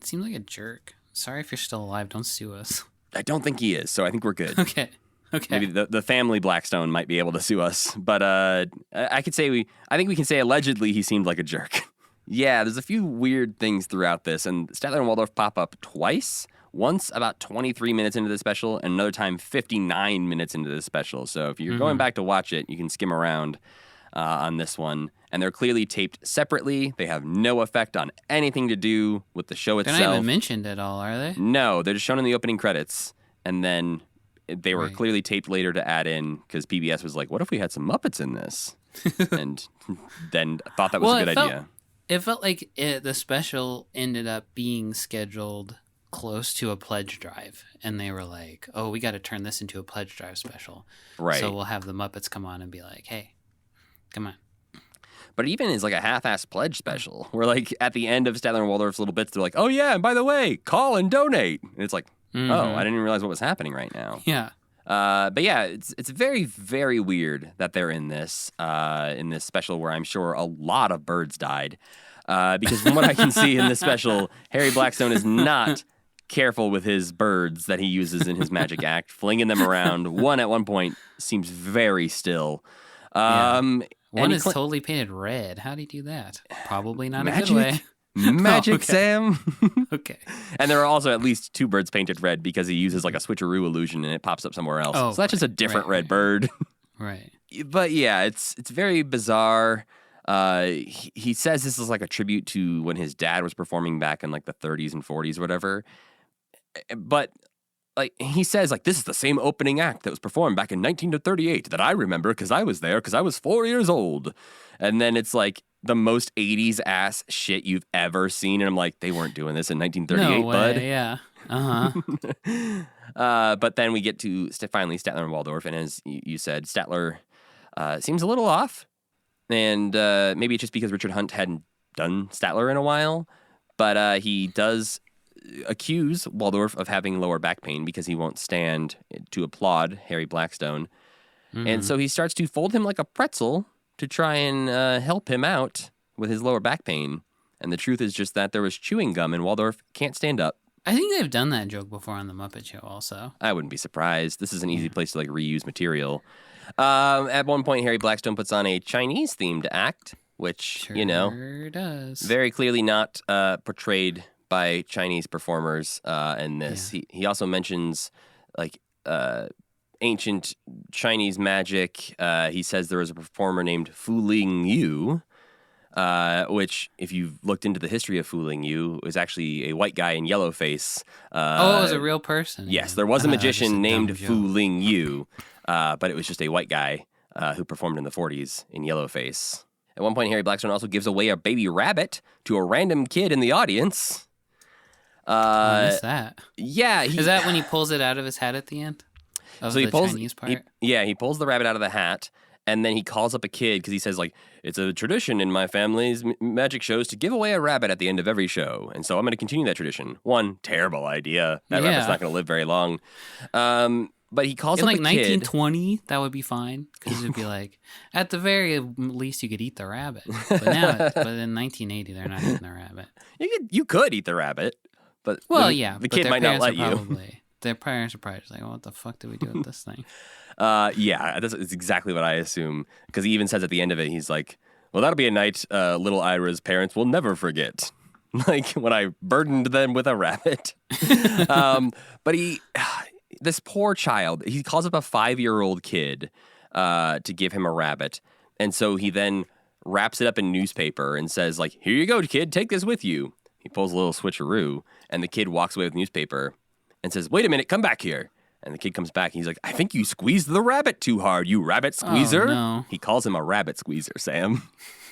seemed like a jerk. Sorry if you're still alive. Don't sue us. I don't think he is, so I think we're good. Okay. Maybe the family Blackstone might be able to sue us. But I think we can say allegedly he seemed like a jerk. Yeah, there's a few weird things throughout this, and Statler and Waldorf pop up twice. Once about 23 minutes into the special, and another time 59 minutes into the special. So if you're going back to watch it, you can skim around. on this one. And they're clearly taped separately. They have no effect on anything to do with the show They're itself. not even mentioned at all, are they? No, they're just shown in the opening credits. And then they were Right. clearly taped later to add in because PBS was like, what if we had some Muppets in this? And then thought that was a good idea. It felt like the special ended up being scheduled close to a pledge drive. And they were like, oh, we got to turn this into a pledge drive special. Right. So we'll have the Muppets come on and be like, hey, come on. But it even is like a half-assed pledge special where like at the end of Statler and Waldorf's little bits, they're like, oh yeah, and by the way, call and donate. And it's like, oh, I didn't even realize what was happening right now. Yeah. But yeah, it's very, very weird that they're in this special where I'm sure a lot of birds died. Because from what I can see in this special, Harry Blackstone is not careful with his birds that he uses in his magic act, flinging them around. One at one point seems very still. One is totally painted red. How do you do that? Probably not a good Magic? way. Magic, okay. Sam. Okay. And there are also at least 2 birds painted red because he uses like a switcheroo illusion and it pops up somewhere else. Oh, so that's just a different red bird. Right. But yeah, it's very bizarre. He says this is like a tribute to when his dad was performing back in like the 30s and 40s or whatever. But like he says like this is the same opening act that was performed back in 1938 that I remember because I was there because I was 4 years old. And then it's like the most 80s ass shit you've ever seen. And I'm like, they weren't doing this in 1938, No way. bud. Yeah. But then we get to finally Statler and Waldorf. And as you said, Statler seems a little off. And maybe it's just because Richard Hunt hadn't done Statler in a while. But he does accuse Waldorf of having lower back pain because he won't stand to applaud Harry Blackstone. And so he starts to fold him like a pretzel to try and help him out with his lower back pain. And the truth is just that there was chewing gum and Waldorf can't stand up. I think they've done that joke before on the Muppet Show also. I wouldn't be surprised. This is an easy place to like reuse material. At one point, Harry Blackstone puts on a Chinese-themed act, which, Sure does. very clearly not portrayed by Chinese performers in this. Yeah. He also mentions like ancient Chinese magic. He says there was a performer named Fu Ling Yu, which, if you've looked into the history of Fu Ling Yu, was actually a white guy in yellow face. It was a real person. Yes, there was a just magician named dumb Fu joke. Ling Yu, but it was just a white guy who performed in the 40s in yellow face. At one point, Harry Blackstone also gives away a baby rabbit to a random kid in the audience. I missed that. Yeah. Is that when he pulls it out of his hat at the end? Of So he the pulls, Chinese part? he pulls the rabbit out of the hat, and then he calls up a kid because he says, like, it's a tradition in my family's magic shows to give away a rabbit at the end of every show. And so I'm going to continue that tradition. One, terrible idea. That rabbit's not going to live very long. But he calls In up like a kid. 1920, that would be fine because it'd be like, at the very least, you could eat the rabbit. But in 1980, they're not eating the rabbit. You could eat the rabbit, but Well, the but kid their might not parents let are you. Their parents are probably just like, oh, what the fuck did we do with this thing? Yeah, that's exactly what I assume. Because he even says at the end of it, he's like, well, that'll be a night little Ira's parents will never forget. Like when I burdened them with a rabbit. But this poor child, he calls up a 5-year-old kid to give him a rabbit. And so he then wraps it up in newspaper and says, like, here you go, kid, take this with you. He pulls a little switcheroo, and the kid walks away with newspaper and says, wait a minute, come back here. And the kid comes back, and he's like, I think you squeezed the rabbit too hard, you rabbit squeezer. Oh, no. He calls him a rabbit squeezer, Sam.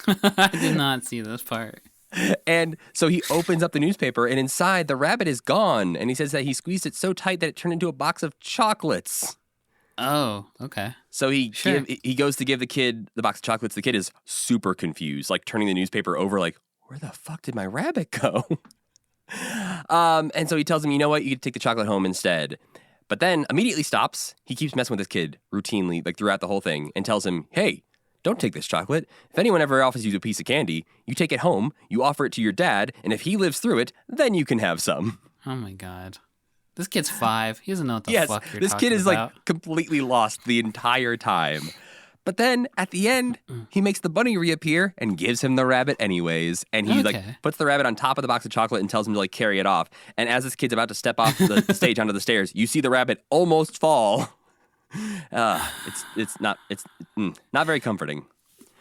I did not see this part. And so he opens up the newspaper, and inside, the rabbit is gone. And he says that he squeezed it so tight that it turned into a box of chocolates. Oh, okay. So he Sure. he goes to give the kid the box of chocolates. The kid is super confused, like turning the newspaper over, like, where the fuck did my rabbit go? And so he tells him, you know what, you can take the chocolate home instead. But then immediately stops. He keeps messing with this kid routinely, like throughout the whole thing, and tells him, hey, don't take this chocolate. If anyone ever offers you a piece of candy, you take it home, you offer it to your dad, and if he lives through it, then you can have some. Oh my god. This kid's 5. He doesn't know what the Yes, fuck you're this talking kid is about. like completely lost the entire time. But then at the end, he makes the bunny reappear and gives him the rabbit anyways. And he like Okay. puts the rabbit on top of the box of chocolate and tells him to like carry it off. And as this kid's about to step off the stage onto the stairs, you see the rabbit almost fall. It's not very comforting.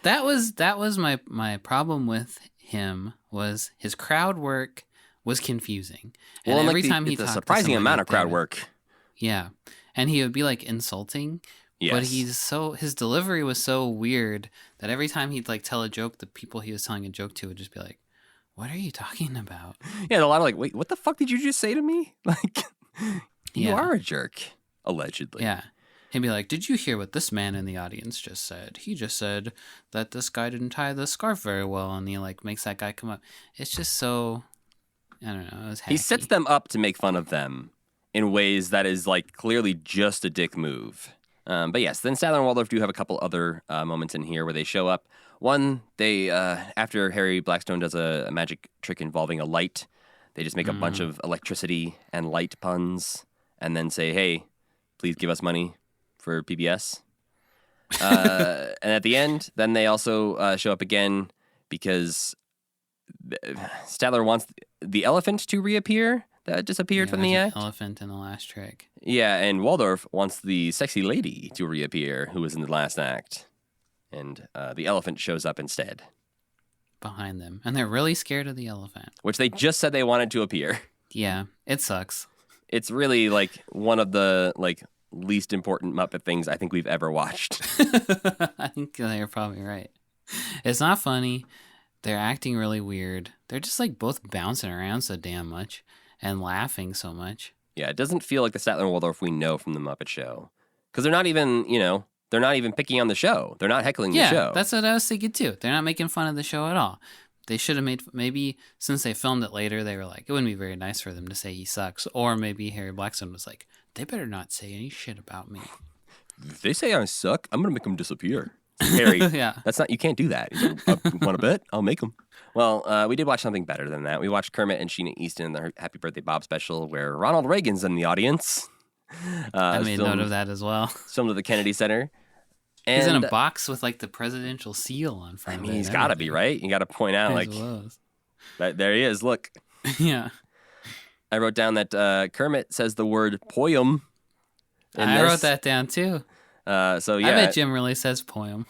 That was my problem with him, was his crowd work was confusing. And Well, every time he it's a talked to surprising somebody, amount of they crowd would- work. Yeah. And he would be like insulting, but Yes. his delivery was so weird that every time he'd like tell a joke, the people he was telling a joke to would just be like, "What are you talking about?" Yeah, a lot of like, wait, what the fuck did you just say to me? Like, you Yeah. are a jerk, allegedly. Yeah. He'd be like, "Did you hear what this man in the audience just said? He just said that this guy didn't tie the scarf very well," and he like makes that guy come up. It's just so, I don't know. It was hacky. He sets them up to make fun of them in ways that is like clearly just a dick move. But yes, then Statler and Waldorf do have a couple other moments in here where they show up. One, they after Harry Blackstone does a magic trick involving a light, they just make a bunch of electricity and light puns, and then say, "Hey, please give us money for PBS." And at the end, then they also show up again because Statler wants the elephant to reappear that disappeared from the there's act. an elephant in the last trick. Yeah, and Waldorf wants the sexy lady to reappear who was in the last act. And the elephant shows up instead, Behind them, and they're really scared of the elephant. which they just said they wanted to appear. Yeah, it sucks. It's really like one of the like least important Muppet things I think we've ever watched. I think they're probably right. It's not funny. They're acting really weird. They're just like both bouncing around so damn much and laughing so much. Yeah, it doesn't feel like the Statler and Waldorf we know from the Muppet Show. Because they're not even, they're not even picking on the show. They're not heckling the show. Yeah, that's what I was thinking too. They're not making fun of the show at all. They should have maybe since they filmed it later, they were like, it wouldn't be very nice for them to say he sucks. Or maybe Harry Blackstone was like, they better not say any shit about me. If they say I suck, I'm going to make them disappear. Harry, Yeah. that's not, you can't do that. Want to bet? I'll make them. Well, we did watch something better than that. We watched Kermit and Sheena Easton in the Happy Birthday Bob special where Ronald Reagan's in the audience. I made note of that as well. Filmed at the Kennedy Center. And, He's in a box with like the presidential seal on front I of mean, it. he's got to be, right? You got to point out, like, there he is. Look. Yeah. I wrote down that Kermit says the word poem. I wrote that down too. So yeah. I bet Jim really says poem.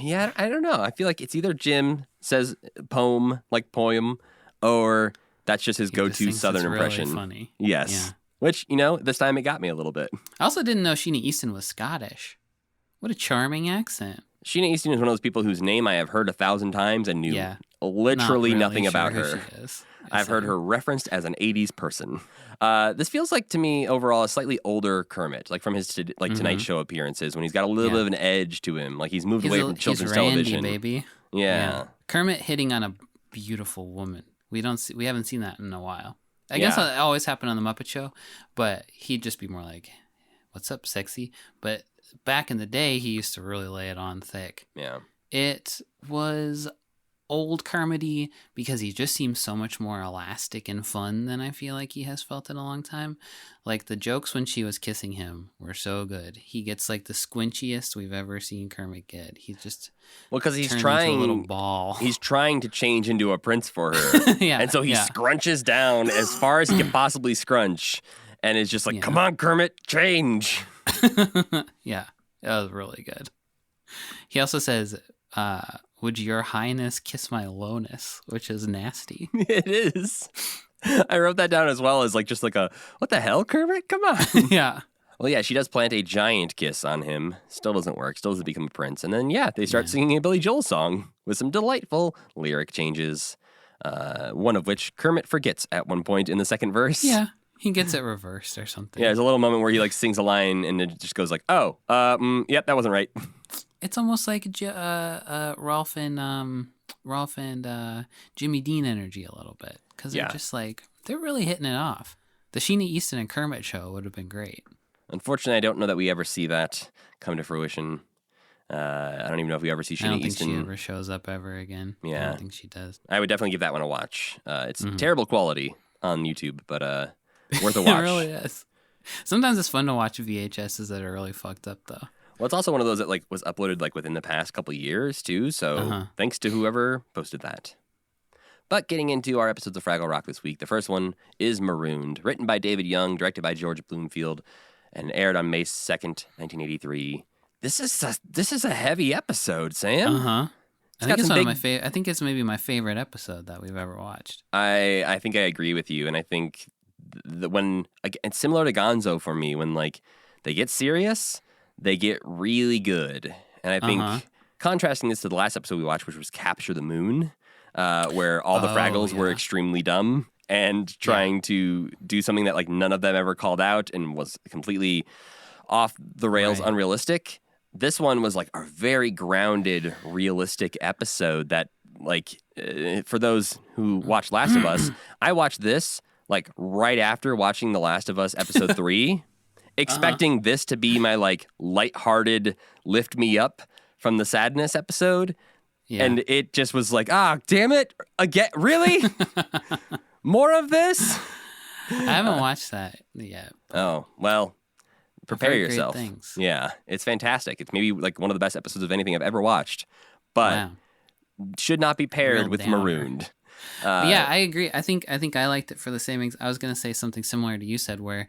Yeah, I don't know. I feel like it's either Jim says poem, like poem, or that's just his He just go-to thinks Southern it's impression. Really funny. Yes. Yeah. Which, this time it got me a little bit. I also didn't know Sheena Easton was Scottish. What a charming accent. Sheena Easton is one of those people whose name I have heard 1,000 times and knew literally Not really nothing sure about who her. she is. I've heard her referenced as an 80s person. This feels like to me overall a slightly older Kermit, like from his Tonight Show appearances when he's got a little bit of an edge to him, like he's moved away from children's he's Randy, television. Baby. Yeah. Kermit hitting on a beautiful woman. We haven't seen that in a while. I guess it always happened on the Muppet Show, but he'd just be more like, "What's up, sexy?" But back in the day, he used to really lay it on thick. Yeah. It was old Kermit-y because he just seems so much more elastic and fun than I feel like he has felt in a long time. Like the jokes when she was kissing him were so good. He gets like the squinchiest we've ever seen Kermit get. He's just because he's turned trying into a little ball. He's trying to change into a prince for her. Yeah, and so he scrunches down as far as he can possibly scrunch and is just like, "Come on, Kermit, change." Yeah, that was really good. He also says, "Would your highness kiss my lowness?" which is nasty. It is. I wrote that down as well as just like a, what the hell, Kermit? Come on. Yeah. Well, yeah, she does plant a giant kiss on him. Still doesn't work. Still doesn't become a prince. And then, they start singing a Billy Joel song with some delightful lyric changes. One of which Kermit forgets at one point in the second verse. Yeah. He gets it reversed or something. Yeah, there's a little moment where he sings a line and it just goes like, "Oh, yep, that wasn't right." It's almost like Rolf and Jimmy Dean energy a little bit because they're just they're really hitting it off. The Sheena Easton and Kermit show would have been great. Unfortunately, I don't know that we ever see that come to fruition. I don't even know if we ever see Sheena I don't think Easton. she ever shows up ever again. Yeah. I don't think she does. I would definitely give that one a watch. It's terrible quality on YouTube, but worth a watch. It really is. Sometimes it's fun to watch VHSs that are really fucked up, though. Well, it's also one of those that was uploaded within the past couple of years too. So thanks to whoever posted that. But getting into our episodes of Fraggle Rock this week, the first one is Marooned, written by David Young, directed by George Bloomfield, and aired on May 2nd, 1983. This is a heavy episode, Sam. Uh-huh. I got think it's some one of my big- favorite. I think it's maybe my favorite episode that we've ever watched. I think I agree with you, and I think when it's similar to Gonzo for me. When like they get serious, they get really good, and I think Uh-huh. contrasting this to the last episode we watched, which was Capture the Moon, where all the Oh, Fraggles were yeah. extremely dumb and trying to do something that like none of them ever called out and was completely off the rails, Right. unrealistic. This one was like a very grounded, realistic episode that, like, for those who watched Last of Us, I watched this like right after watching The Last of Us episode 3, expecting this to be my like lighthearted, lift me up from the sadness episode. Yeah. And it just was like, damn it, again, really? More of this? I haven't watched that yet. Oh, well, prepare heard great yourself. things. Yeah, it's fantastic. It's maybe like one of the best episodes of anything I've ever watched, but Wow. should not be paired Real with downer. Marooned. Yeah, I agree. I think I liked it for the same. I was gonna say something similar to you said, where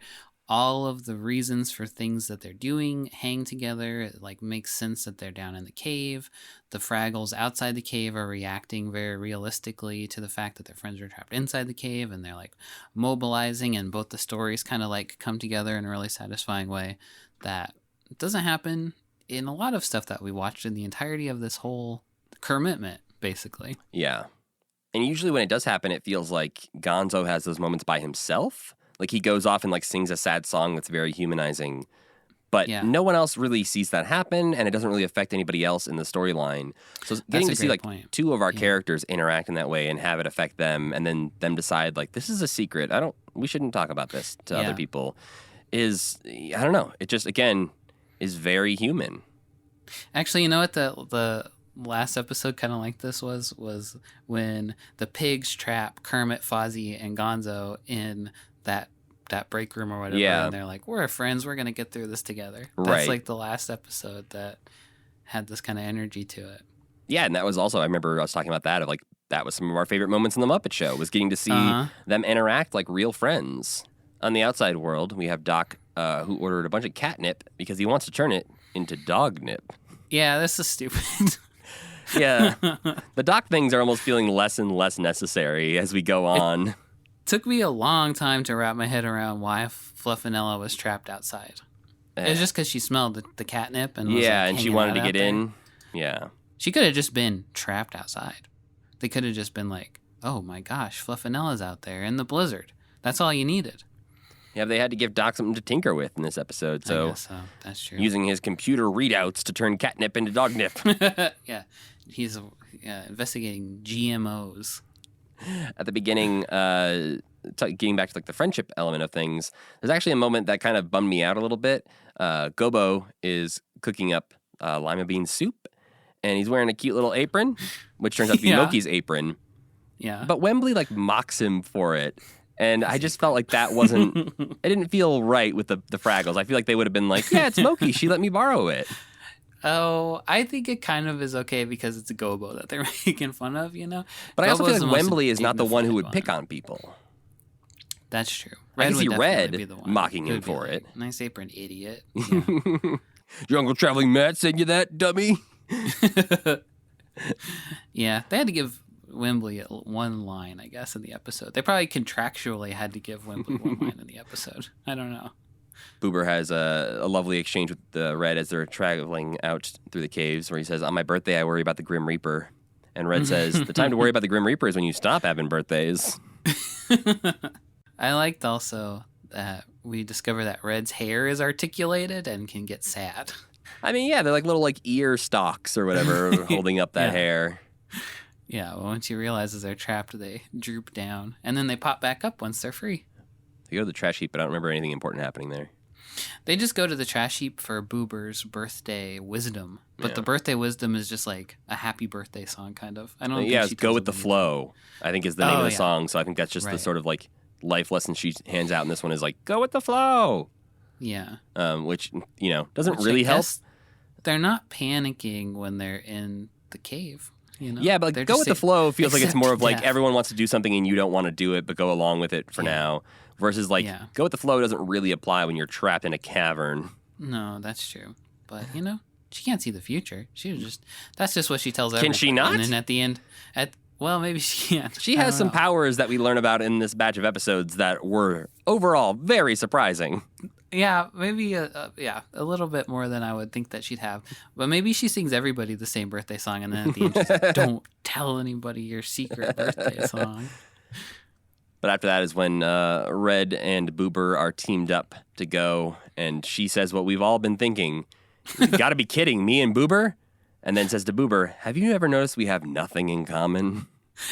all of the reasons for things that they're doing hang together. It like makes sense that they're down in the cave. The Fraggles outside the cave are reacting very realistically to the fact that their friends are trapped inside the cave, and they're like mobilizing. And both the stories kind of like come together in a really satisfying way that doesn't happen in a lot of stuff that we watched in the entirety of this whole commitment, basically. Yeah. And usually when it does happen, it feels like Gonzo has those moments by himself. Like he goes off and like sings a sad song that's very humanizing. But Yeah. no one else really sees that happen, and it doesn't really affect anybody else in the storyline. So getting a to see great like point. two of our Yeah. characters interact in that way and have it affect them, and then them decide like this is a secret. We shouldn't talk about this to other Yeah. people. I don't know. It just again is very human. Actually, you know what the last episode kind of like this was when the pigs trap Kermit, Fozzie, and Gonzo in that break room or whatever, Yeah. and they're like, "We're friends. We're gonna get through this together." Right. That's like the last episode that had this kind of energy to it. Yeah, and that was also I remember I was talking about that of like that was some of our favorite moments in the Muppet Show was getting to see Uh-huh. them interact like real friends. On the outside world, we have Doc who ordered a bunch of catnip because he wants to turn it into dog nip. Yeah, this is stupid. Yeah, the Doc things are almost feeling less and less necessary as we go on. Took me a long time to wrap my head around why Fluffinella was trapped outside. It was just because she smelled the catnip and was, Yeah, like, and she hanging wanted out to out get there. in. Yeah. She could have just been trapped outside. They could have just been like, "Oh my gosh, Fluffinella's out there in the blizzard." That's all you needed. Yeah, they had to give Doc something to tinker with in this episode, I so guess so. That's true. using his computer readouts to turn catnip into dog nip. Yeah, he's investigating GMOs. At the beginning, getting back to like the friendship element of things, there's actually a moment that kind of bummed me out a little bit. Gobo is cooking up lima bean soup, and he's wearing a cute little apron, which turns out to be Yeah. Moki's apron. Yeah, But Wembley like mocks him for it, and I just felt like that wasn't. It didn't feel right with the Fraggles. I feel like they would have been like, "Yeah, it's Moki. She let me borrow it." oh, I think it kind of is okay because it's a Gobo that they're making fun of, you know. But I also Gobo's feel the like most Wembley is not the one who would dignified pick one. on people. That's true. I can would see definitely Red be the one mocking who him would be for like, it. Nice apron, idiot. Yeah. Your Uncle Traveling Matt sent you that, dummy? Yeah, they had to give Wembley one line, I guess, in the episode. They probably contractually had to give Wembley one line in the episode. I don't know. Boober has a lovely exchange with Red as they're traveling out through the caves where he says, "On my birthday, I worry about the Grim Reaper." And Red says, "The time to worry about the Grim Reaper is when you stop having birthdays." I liked also that we discover that Red's hair is articulated and can get sad. I mean, yeah, they're like little like ear stalks or whatever holding up that Yeah. hair. Yeah, well, once he realizes they're trapped, they droop down. And then they pop back up once they're free. They go to the trash heap, but I don't remember anything important happening there. They just go to the trash heap for Boober's birthday wisdom. But Yeah. the birthday wisdom is just like a happy birthday song, kind of. I don't think Yeah, she it's Go tells with the them anything. Flow, I think is the name of Oh, the yeah. song. So I think that's just the Right. sort of like life lesson she hands out in this one is like, go with the flow. Yeah. Which, doesn't Which I really help. guess They're not panicking when they're in the cave. You know? Yeah, but They're like, go just with the saying, flow feels like it's more of "Accept like death." everyone wants to do something and you don't want to do it, but go along with it for Yeah. now. Versus like, Yeah. go with the flow doesn't really apply when you're trapped in a cavern. No, that's true. But, She can't see the future. That's just what she tells everybody. Can she not? And then at the end, well, maybe she can. She has some powers that we learn about in this batch of episodes that were overall very surprising. Yeah, maybe a little bit more than I would think that she'd have. But maybe she sings everybody the same birthday song, and then at the end she's like, don't tell anybody your secret birthday song. But after that is when Red and Boober are teamed up to go, and she says what we've all been thinking. You gotta be kidding, me and Boober? And then says to Boober, have you ever noticed we have nothing in common?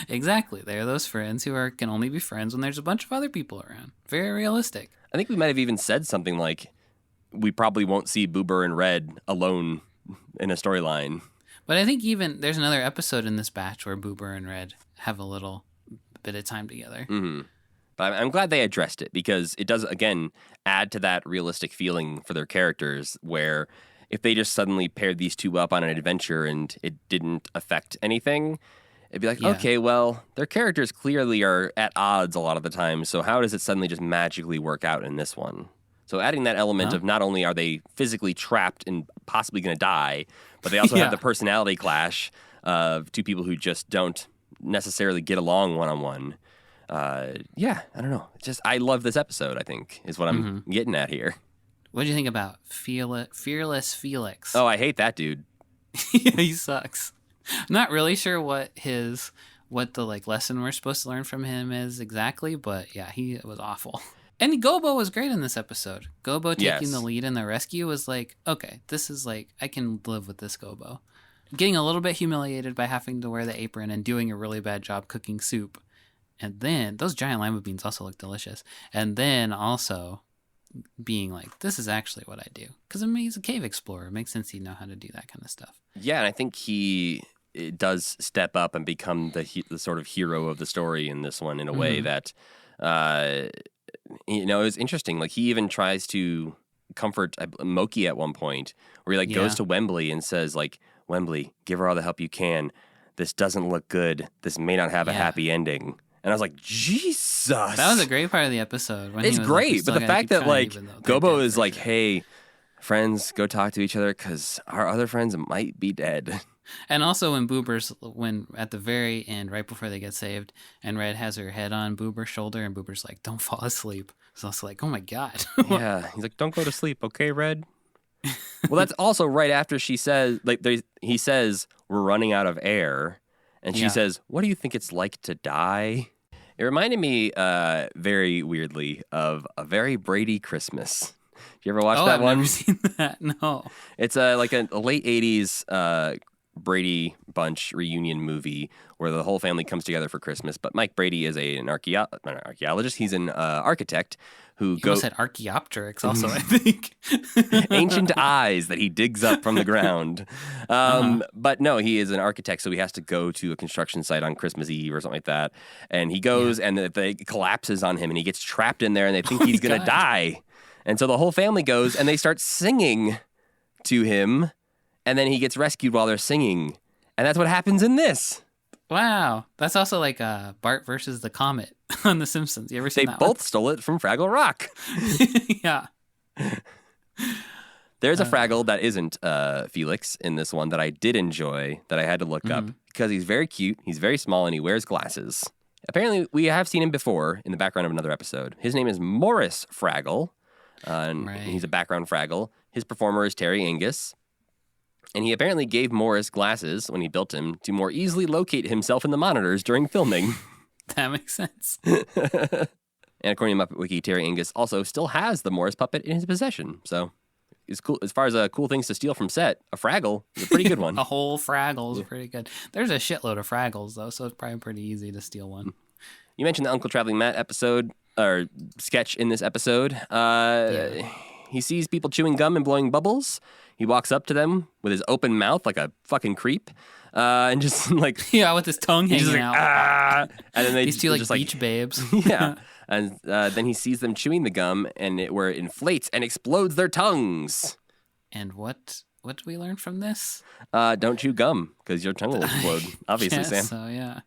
Exactly. They're those friends who can only be friends when there's a bunch of other people around. Very realistic. I think we might have even said something like, we probably won't see Boober and Red alone in a storyline. But I think even there's another episode in this batch where Boober and Red have a little bit of time together. Mm-hmm. But I'm glad they addressed it because it does, again, add to that realistic feeling for their characters where if they just suddenly paired these two up on an adventure and it didn't affect anything, it'd be like, okay, well, their characters clearly are at odds a lot of the time, so how does it suddenly just magically work out in this one? So adding that element of not only are they physically trapped and possibly going to die, but they also have the personality clash of two people who just don't necessarily get along one-on-one. I don't know. I love this episode, I think, is what I'm getting at here. What do you think about Fearless Felix? Oh, I hate that dude. He sucks. I'm not really sure what the lesson we're supposed to learn from him is exactly, but yeah, he was awful. And Gobo was great in this episode. Gobo taking the lead in the rescue was like, okay, this is like, I can live with this Gobo. Getting a little bit humiliated by having to wear the apron and doing a really bad job cooking soup. And then, those giant lima beans also look delicious. And then also being like, this is actually what I do. Because he's a cave explorer. It makes sense he'd know how to do that kind of stuff. Yeah, and I think he does step up and become the sort of hero of the story in this one in a way that, it was interesting. Like, he even tries to comfort Moki at one point, where he goes to Wembley and says, like, Wembley, give her all the help you can. This doesn't look good. This may not have a happy ending. And I was like, Jesus. That was a great part of the episode. It's great, but the fact that, Gobo is like, hey, friends, go talk to each other because our other friends might be dead. And also when at the very end, right before they get saved, and Red has her head on Boober's shoulder, and Boober's like, don't fall asleep. It's also like, oh my God. Yeah, he's like, don't go to sleep, okay, Red? Well, that's also right after she says, he says, we're running out of air. And she says, what do you think it's like to die? It reminded me very weirdly of A Very Brady Christmas. Did you ever watch that one? I've never seen that, no. It's like a late 80s Brady Bunch reunion movie where the whole family comes together for Christmas. But Mike Brady is an archaeologist. He's an architect who goes... said Archaeopteryx also, I think. Ancient eyes that he digs up from the ground. But no, he is an architect, so he has to go to a construction site on Christmas Eve or something like that. And he goes and it collapses on him and he gets trapped in there and they think he's going to die. And so the whole family goes and they start singing to him. And then he gets rescued while they're singing. And that's what happens in this. Wow. That's also like Bart versus the Comet on The Simpsons. You ever seen that They both stole it from Fraggle Rock. Yeah. There's a Fraggle that isn't Felix in this one that I did enjoy, that I had to look up. Because he's very cute, he's very small, and he wears glasses. Apparently, we have seen him before in the background of another episode. His name is Morris Fraggle. And he's a background Fraggle. His performer is Terry Angus. And he apparently gave Morris glasses when he built him to more easily locate himself in the monitors during filming. That makes sense. And according to Muppet Wiki, Terry Angus also still has the Morris puppet in his possession. So it's cool. As far as cool things to steal from set, a Fraggle is a pretty good one. A whole Fraggle is pretty good. There's a shitload of Fraggles, though, so it's probably pretty easy to steal one. You mentioned the Uncle Traveling Matt episode, or sketch in this episode. He sees people chewing gum and blowing bubbles. He walks up to them with his open mouth like a fucking creep. And just like... Yeah, with his tongue hanging out. Ah! And then these two like beach babes. Yeah. And then he sees them chewing the gum where it inflates and explodes their tongues. And what do we learn from this? Don't chew gum because your tongue will explode. Obviously, Sam. So, yeah.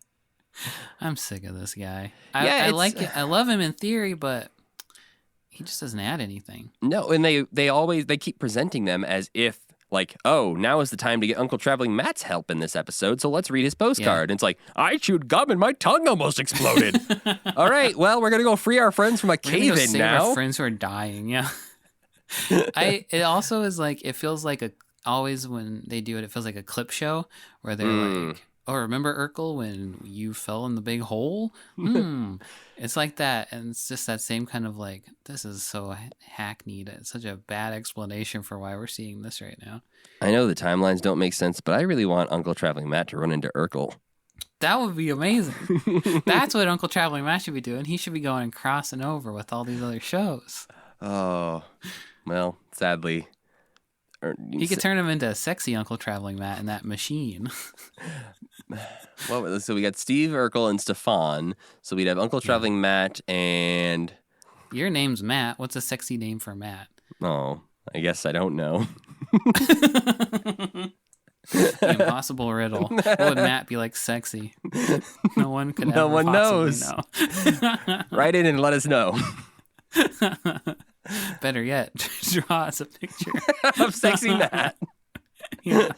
I'm sick of this guy. I like it. I love him in theory, but... he just doesn't add anything. No, and they keep presenting them as if like, oh, now is the time to get Uncle Traveling Matt's help in this episode, so let's read his postcard. And it's like, I chewed gum and my tongue almost exploded. All right, well, we're going to go free our friends from a cave-in now. Our friends who are dying, yeah. It also is like, it feels like always when they do it, it feels like a clip show where they're like, oh, remember Urkel when you fell in the big hole? It's like that. And it's just that same kind of like, this is so hackneyed. It's such a bad explanation for why we're seeing this right now. I know the timelines don't make sense, but I really want Uncle Traveling Matt to run into Urkel. That would be amazing. That's what Uncle Traveling Matt should be doing. He should be going and crossing over with all these other shows. Oh, well, sadly. He could turn him into a sexy Uncle Traveling Matt in that machine. Well, so we got Steve Urkel and Stefan. So we'd have Uncle Traveling Matt and... Your name's Matt. What's a sexy name for Matt? Oh, I guess I don't know. The impossible riddle. What would Matt be like sexy? No one could No ever one knows. know. Write in and let us know. Better yet, draw us a picture of sexy Matt. Yeah.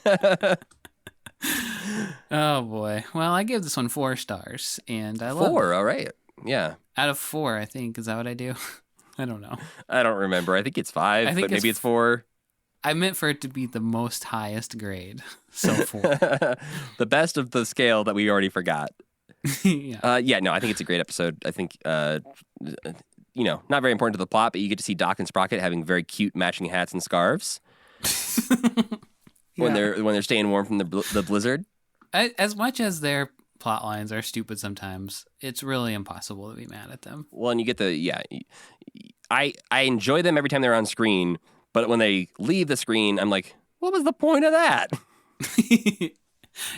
Oh boy. Well, I give this one 4 stars, and I love 4. All right. Yeah. Out of 4, I think. Is that what I do? I don't know. I don't remember. I think it's 5, but maybe it's 4. I meant for it to be the most highest grade, so 4. The best of the scale that we already forgot. Yeah. No, I think it's a great episode. I think, not very important to the plot, but you get to see Doc and Sprocket having very cute matching hats and scarves when they're staying warm from the blizzard. As much as their plot lines are stupid sometimes, it's really impossible to be mad at them. Well, and you get I enjoy them every time they're on screen, but when they leave the screen, I'm like, what was the point of that?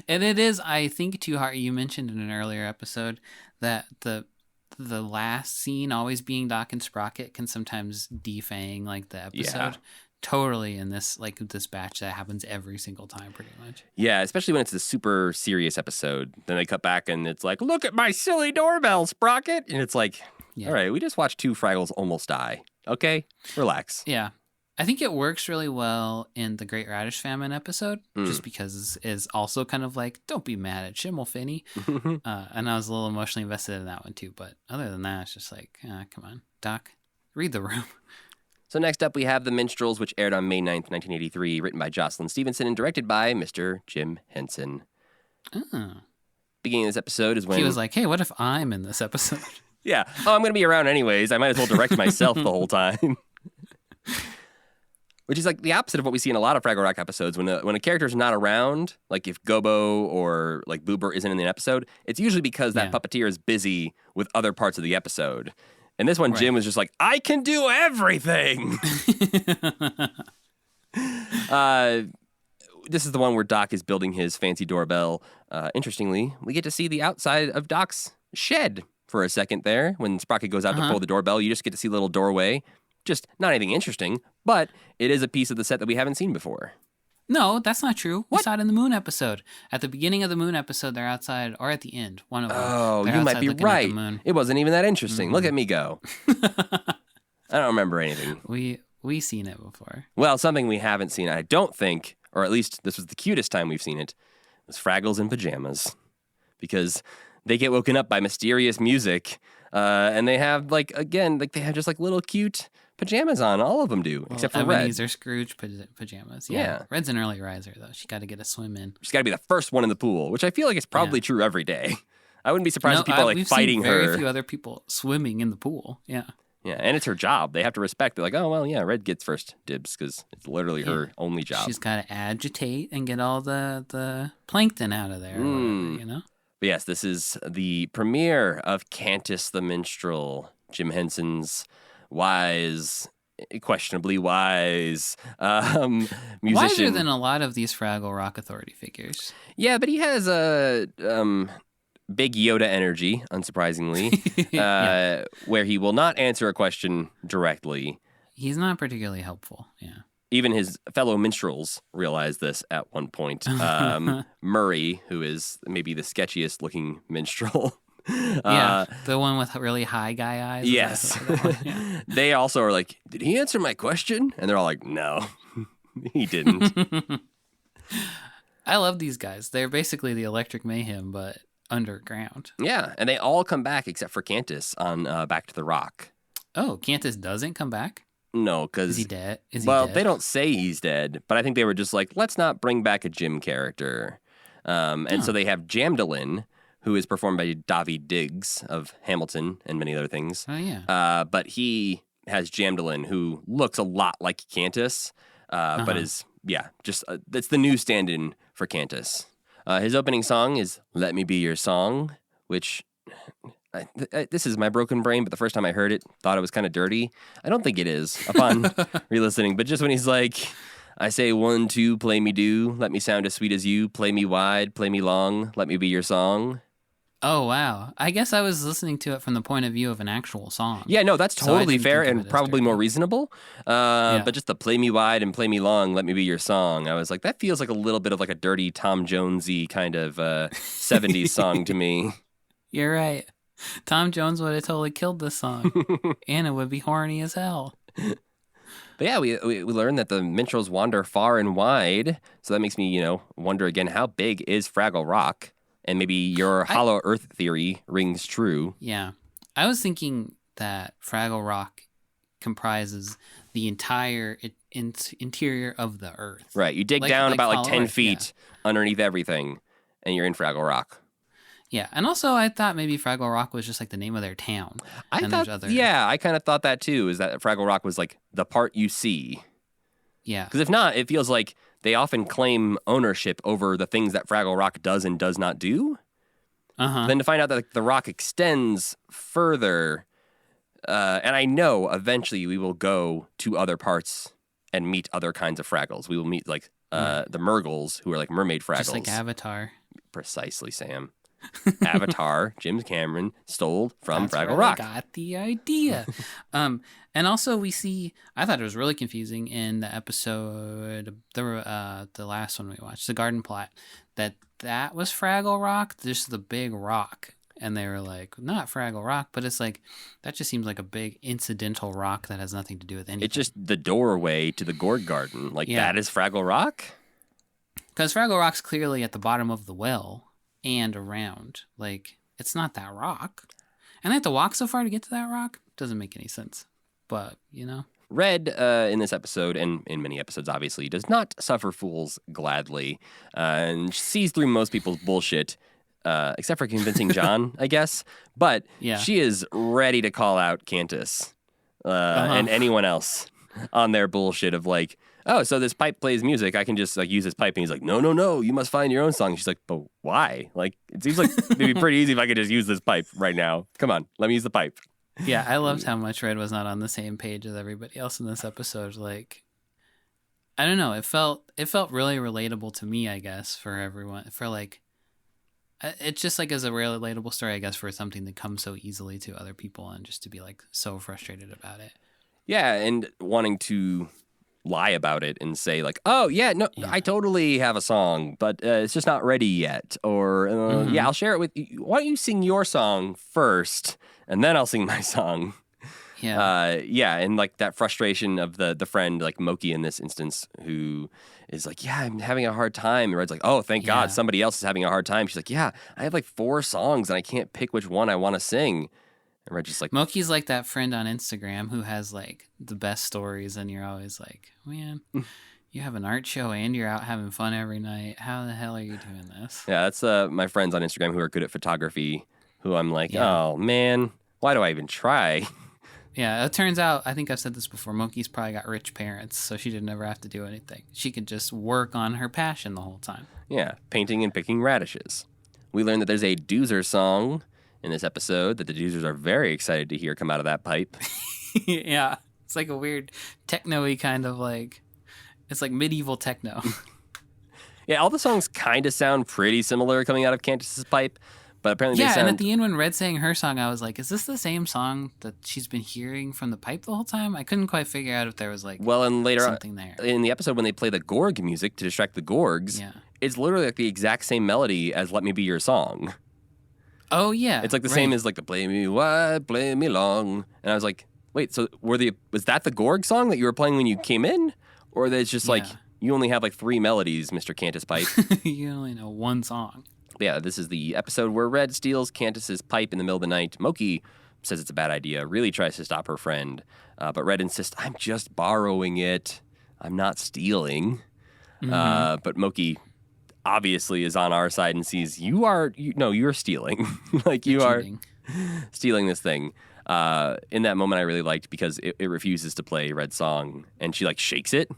And it is, I think, too hard. You mentioned in an earlier episode that the last scene always being Doc and Sprocket can sometimes defang like the episode. Yeah. Totally in this batch that happens every single time pretty much. Yeah, especially when it's a super serious episode. Then they cut back and it's like, look at my silly doorbell, Sprocket. And it's like, all right, we just watched 2 Fraggles almost die. Okay, relax. Yeah. I think it works really well in the Great Radish Famine episode, just because it's also kind of like, don't be mad at Schimmelfinny. And I was a little emotionally invested in that one too. But other than that, it's just like, come on, Doc, read the room. So next up, we have The Minstrels, which aired on May 9th, 1983, written by Jocelyn Stevenson and directed by Mr. Jim Henson. Oh. Beginning of this episode is when... He was like, hey, what if I'm in this episode? Yeah. Oh, I'm going to be around anyways. I might as well direct myself the whole time. Which is like the opposite of what we see in a lot of Fraggle Rock episodes. When a character's not around, like if Gobo or like Boober isn't in the episode, it's usually because that puppeteer is busy with other parts of the episode. And this one, Jim was just like, I can do everything. This is the one where Doc is building his fancy doorbell. Interestingly, we get to see the outside of Doc's shed for a second there. When Sprocket goes out to pull the doorbell, you just get to see a little doorway. Just not anything interesting, but it is a piece of the set that we haven't seen before. No, that's not true. We saw it in the Moon episode. At the beginning of the Moon episode, they're outside, or at the end, one of them. Oh, you might be right. It wasn't even that interesting. Look at me go. I don't remember anything. We seen it before. Well, something we haven't seen, I don't think, or at least this was the cutest time we've seen it, was Fraggles in pajamas. Because they get woken up by mysterious music, and they have, they have just little cute pajamas on. All of them do, except for Red. These are Scrooge pajamas. Yeah. Red's an early riser, though. She got to get a swim in. She's got to be the first one in the pool, which I feel like is probably true every day. I wouldn't be surprised if people are fighting her. We've seen very few other people swimming in the pool. Yeah. Yeah, and it's her job. They have to respect. They're like, oh, well, yeah, Red gets first dibs because it's literally her only job. She's got to agitate and get all the plankton out of there, or whatever, you know? But yes, this is the premiere of Cantus the Minstrel, Jim Henson's questionably wise musician. Wiser than a lot of these Fraggle Rock Authority figures. Yeah, but he has a big Yoda energy, unsurprisingly, where he will not answer a question directly. He's not particularly helpful, yeah. Even his fellow minstrels realize this at one point. Murray, who is maybe the sketchiest looking minstrel. The one with really high guy eyes. Yes. They also are like, did he answer my question? And they're all like, no. He didn't. I love these guys. They're basically the Electric Mayhem, but underground. Yeah, and they all come back except for Cantus on Back to the Rock. Oh, Cantus doesn't come back? No, because... Is he dead? They don't say he's dead, but I think they were just like, let's not bring back a Jim character. And so they have Jamdalin, who is performed by Davi Diggs of Hamilton and many other things. Oh, yeah. But he has Jamdalin, who looks a lot like Cantus, but is, just that's the new stand-in for Cantus. His opening song is Let Me Be Your Song, which... this is my broken brain, but the first time I heard it, thought it was kind of dirty. I don't think it is upon re-listening, but just when he's like, I say 1, 2, play me do, let me sound as sweet as you, play me wide, play me long, let me be your song. Oh, wow. I guess I was listening to it from the point of view of an actual song. Yeah, no, that's totally fair think of and it as probably dirty. more reasonable. But just the play me wide and play me long, let me be your song. I was like, that feels like a little bit of like a dirty Tom Jonesy kind of 70s song to me. You're right. Tom Jones would have totally killed this song. And it would be horny as hell. But yeah, we learned that the Minstrels wander far and wide. So that makes me, wonder again, how big is Fraggle Rock? And maybe your Hollow Earth theory rings true. Yeah. I was thinking that Fraggle Rock comprises the entire interior of the Earth. Right. You dig down about like 10 Earth, feet underneath everything, and you're in Fraggle Rock. Yeah, and also I thought maybe Fraggle Rock was just like the name of their town. I kind of thought that too, is that Fraggle Rock was like the part you see. Yeah. Because if not, it feels like they often claim ownership over the things that Fraggle Rock does and does not do. Then to find out that the rock extends further, and I know eventually we will go to other parts and meet other kinds of Fraggles. We will meet like the Murgles, who are like mermaid Fraggles. Just like Avatar. Precisely, Sam. Avatar, James Cameron stole from That's Fraggle where I Rock. got the idea. And also we see, I thought it was really confusing in the episode, the last one we watched, the garden plot, that was Fraggle Rock, just the big rock. And they were like, not Fraggle Rock, but it's like, that just seems like a big incidental rock that has nothing to do with anything. It's just the doorway to the gourd garden. Like, that is Fraggle Rock? Because Fraggle Rock's clearly at the bottom of the well and around. Like, it's not that rock. And they have to walk so far to get to that rock? Doesn't make any sense. But, Red, in this episode, and in many episodes, obviously, does not suffer fools gladly, and sees through most people's bullshit, except for convincing John, I guess. But she is ready to call out Cantus and anyone else on their bullshit of like, oh, so this pipe plays music. I can just like use this pipe. And he's like, no, you must find your own song. She's like, but why? Like, it seems like it'd be pretty easy if I could just use this pipe right now. Come on, let me use the pipe. Yeah, I loved how much Red was not on the same page as everybody else in this episode. Like, I don't know. It felt really relatable to me, I guess, for everyone. For like, it's just like as a real relatable story, I guess, for something that comes so easily to other people and just to be like so frustrated about it. Yeah, and wanting to lie about it and say like, oh yeah, no, I totally have a song, but it's just not ready yet. Or I'll share it with you. Why don't you sing your song first, and then I'll sing my song. Yeah. And like that frustration of the friend, like Moki in this instance, who is like, yeah, I'm having a hard time. And Red's like, oh, thank God somebody else is having a hard time. She's like, yeah, I have like 4 songs and I can't pick which one I want to sing. And Red's just like, Moki's like that friend on Instagram who has like the best stories, and you're always like, man, you have an art show and you're out having fun every night. How the hell are you doing this? Yeah, that's my friends on Instagram who are good at photography, who I'm like, oh man, why do I even try? Yeah, it turns out, I think I've said this before, Moki's probably got rich parents, so she didn't ever have to do anything. She could just work on her passion the whole time. Yeah, painting and picking radishes. We learned that there's a Doozer song in this episode that the Doozers are very excited to hear come out of that pipe. Yeah, it's like a weird techno-y kind of like, it's like medieval techno. Yeah, all the songs kind of sound pretty similar coming out of Cantus's pipe, but apparently they sound... and at the end when Red sang her song, I was like, is this the same song that she's been hearing from the pipe the whole time? I couldn't quite figure out if there was like and later something there. In the episode when they play the Gorg music to distract the Gorgs, it's literally like the exact same melody as Let Me Be Your Song. Oh, yeah. It's like the same as like the play me wide, play me long. And I was like, wait, so was that the Gorg song that you were playing when you came in? Or it's just like You only have like 3 melodies, Mr. Cantus Pipe. You only know one song. Yeah, this is the episode where Red steals Cantus's pipe in the middle of the night. Moki says it's a bad idea, really tries to stop her friend. But Red insists, I'm just borrowing it. I'm not stealing. But Moki obviously is on our side and sees you're stealing. Like you are stealing this thing. In that moment, I really liked because it refuses to play Red's song, and she like shakes it,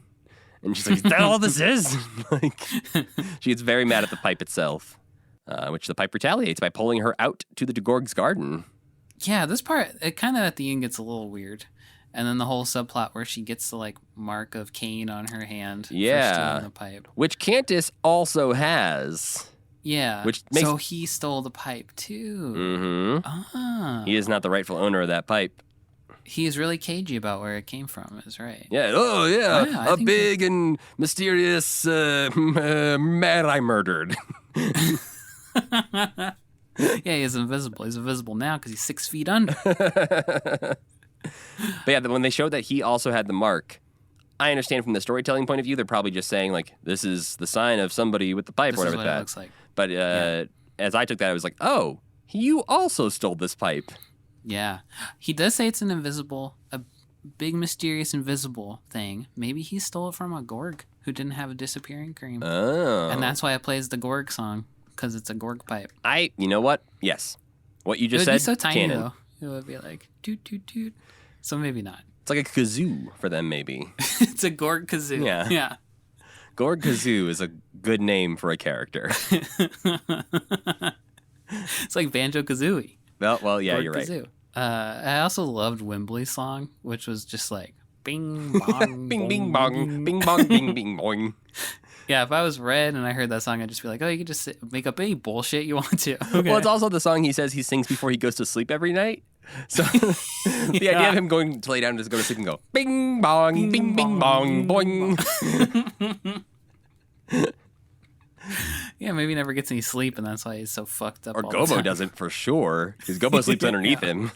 and she's like, "Is that all this is?" Like she gets very mad at the pipe itself, which the pipe retaliates by pulling her out to the Gorg's garden. Yeah, this part it kind of at the end gets a little weird, and then the whole subplot where she gets the like mark of Cain on her hand for stealing the pipe, which Cantus also has. Yeah, so he stole the pipe too. Mm-hmm. He is not the rightful owner of that pipe. He is really cagey about where it came from, is right. Yeah, a big and mysterious man I murdered. Yeah, he's invisible. He's invisible now because he's 6 feet under. But yeah, when they showed that he also had the mark, I understand from the storytelling point of view, they're probably just saying, like, this is the sign of somebody with the pipe or whatever this is what it looks like. But as I took that, I was like, oh, you also stole this pipe. Yeah. He does say it's a big, mysterious, invisible thing. Maybe he stole it from a Gorg who didn't have a disappearing cream. Oh. And that's why it plays the Gorg song, because it's a Gorg pipe. You know what? Yes. What you just said, it would said, be so tiny, canon. though. It would be like, toot, toot, toot. So maybe not. It's like a kazoo for them, maybe. It's a Gorg kazoo. Yeah. Gorg kazoo is a good name for a character. It's like Banjo Kazooie. Well, yeah, Gorg you're right. Kazoo. I also loved Wembley's song, which was just like bing bong, bing bing bong, bing bong, bing bing boing. Yeah, if I was Red and I heard that song, I'd just be like, oh, you can just make up any bullshit you want to. Okay. Well, it's also the song he says he sings before he goes to sleep every night. So the idea of him going to lay down and just go to sleep and go bing bong, bing bing bong, boing. Yeah, maybe he never gets any sleep, and that's why he's so fucked up. Or all Gobo the time. doesn't for sure, because Gobo sleeps underneath him.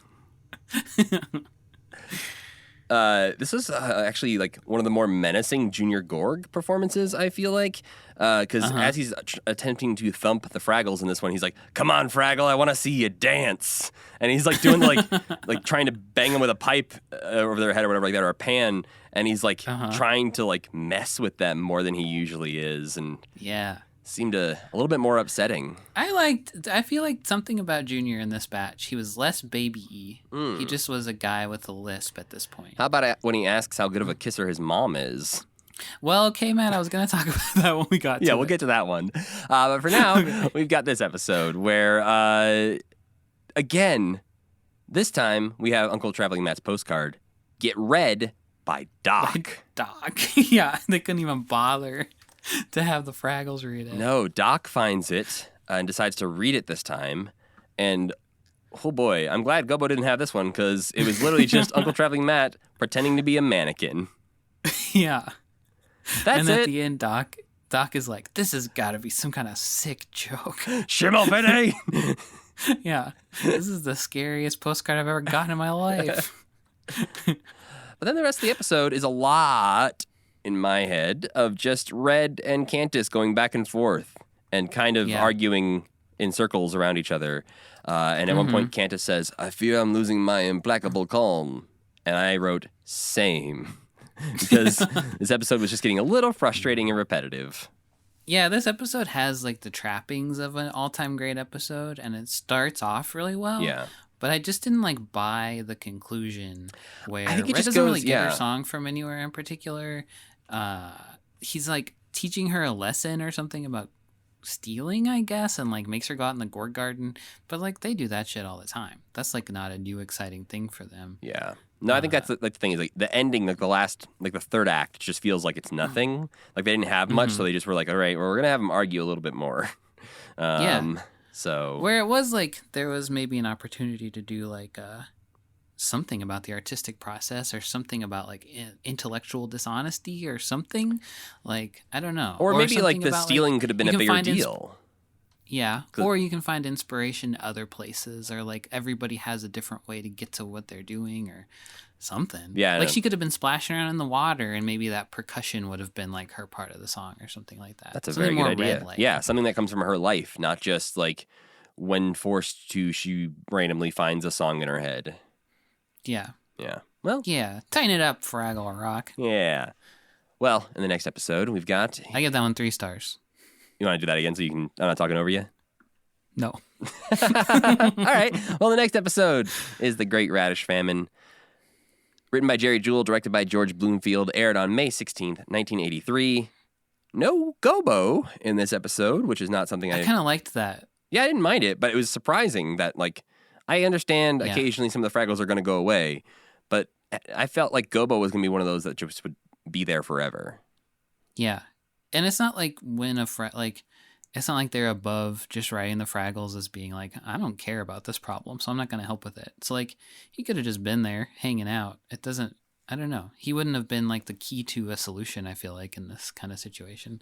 This is actually like one of the more menacing Junior Gorg performances, I feel like, because as he's attempting to thump the Fraggles in this one, he's like, "Come on, Fraggle, I want to see you dance," and he's like doing like trying to bang them with a pipe over their head or whatever like that, or a pan, and he's like trying to like mess with them more than he usually is, and seemed a little bit more upsetting. I feel like something about Junior in this batch. He was less baby-y. He just was a guy with a lisp at this point. How about when he asks how good of a kisser his mom is? Well, okay, Matt, I was going to talk about that when we got to it. Yeah, we'll get to that one. But for now, we've got this episode where, again, this time we have Uncle Traveling Matt's postcard get read by Doc. Yeah, they couldn't even bother to have the Fraggles read it. No, Doc finds it and decides to read it this time. And, oh boy, I'm glad Gobo didn't have this one because it was literally just Uncle Traveling Matt pretending to be a mannequin. Yeah. That's and it. At the end, Doc is like, this has got to be some kind of sick joke. Schimmelpenny! Yeah. This is the scariest postcard I've ever gotten in my life. But then the rest of the episode is a lot, in my head, of just Red and Cantus going back and forth and kind of arguing in circles around each other. And at one point, Cantus says, "I fear I'm losing my implacable calm." And I wrote, "Same." Because this episode was just getting a little frustrating and repetitive. Yeah, this episode has like the trappings of an all-time great episode, and it starts off really well. Yeah. But I just didn't like buy the conclusion where I think it Red just doesn't goes, really get her song from anywhere in particular. He's like teaching her a lesson or something about stealing, I guess, and like makes her go out in the Gorg garden. But like they do that shit all the time. That's like not a new exciting thing for them. Yeah. No, I think that's the thing is like the ending, like the last, like the third act just feels like it's nothing. Like they didn't have much, so they just were like, all right, well, we're going to have them argue a little bit more. So where it was like there was maybe an opportunity to do like something about the artistic process or something about like intellectual dishonesty or something, like I don't know, or maybe like the stealing could have been a bigger deal. Yeah, or you can find inspiration other places, or like everybody has a different way to get to what they're doing, or something. Yeah, I like know. she could have been splashing around in the water, and maybe that percussion would have been like her part of the song or something like that. That's a Something very good more idea. red-like. Yeah, something that comes from her life, not just like when forced to, she randomly finds a song in her head. Yeah. Yeah. Well, Yeah. Tighten it up, Fraggle Rock. yeah. Well, in the next episode, we've got. I give that one 3 stars. You want to do that again so you can. I'm not talking over you? No. All right. Well, the next episode is The Great Radish Famine. Written by Jerry Jewell, directed by George Bloomfield, aired on May 16th, 1983. No Gobo in this episode, which is not something I kind of liked that. Yeah, I didn't mind it, but it was surprising that, like, I understand Yeah. occasionally some of the Fraggles are going to go away, but I felt like Gobo was going to be one of those that just would be there forever. Yeah. And it's not like when it's not like they're above just writing the Fraggles as being like, I don't care about this problem, so I'm not going to help with it. It's like, he could have just been there hanging out. It doesn't, I don't know. He wouldn't have been like the key to a solution, I feel like, in this kind of situation.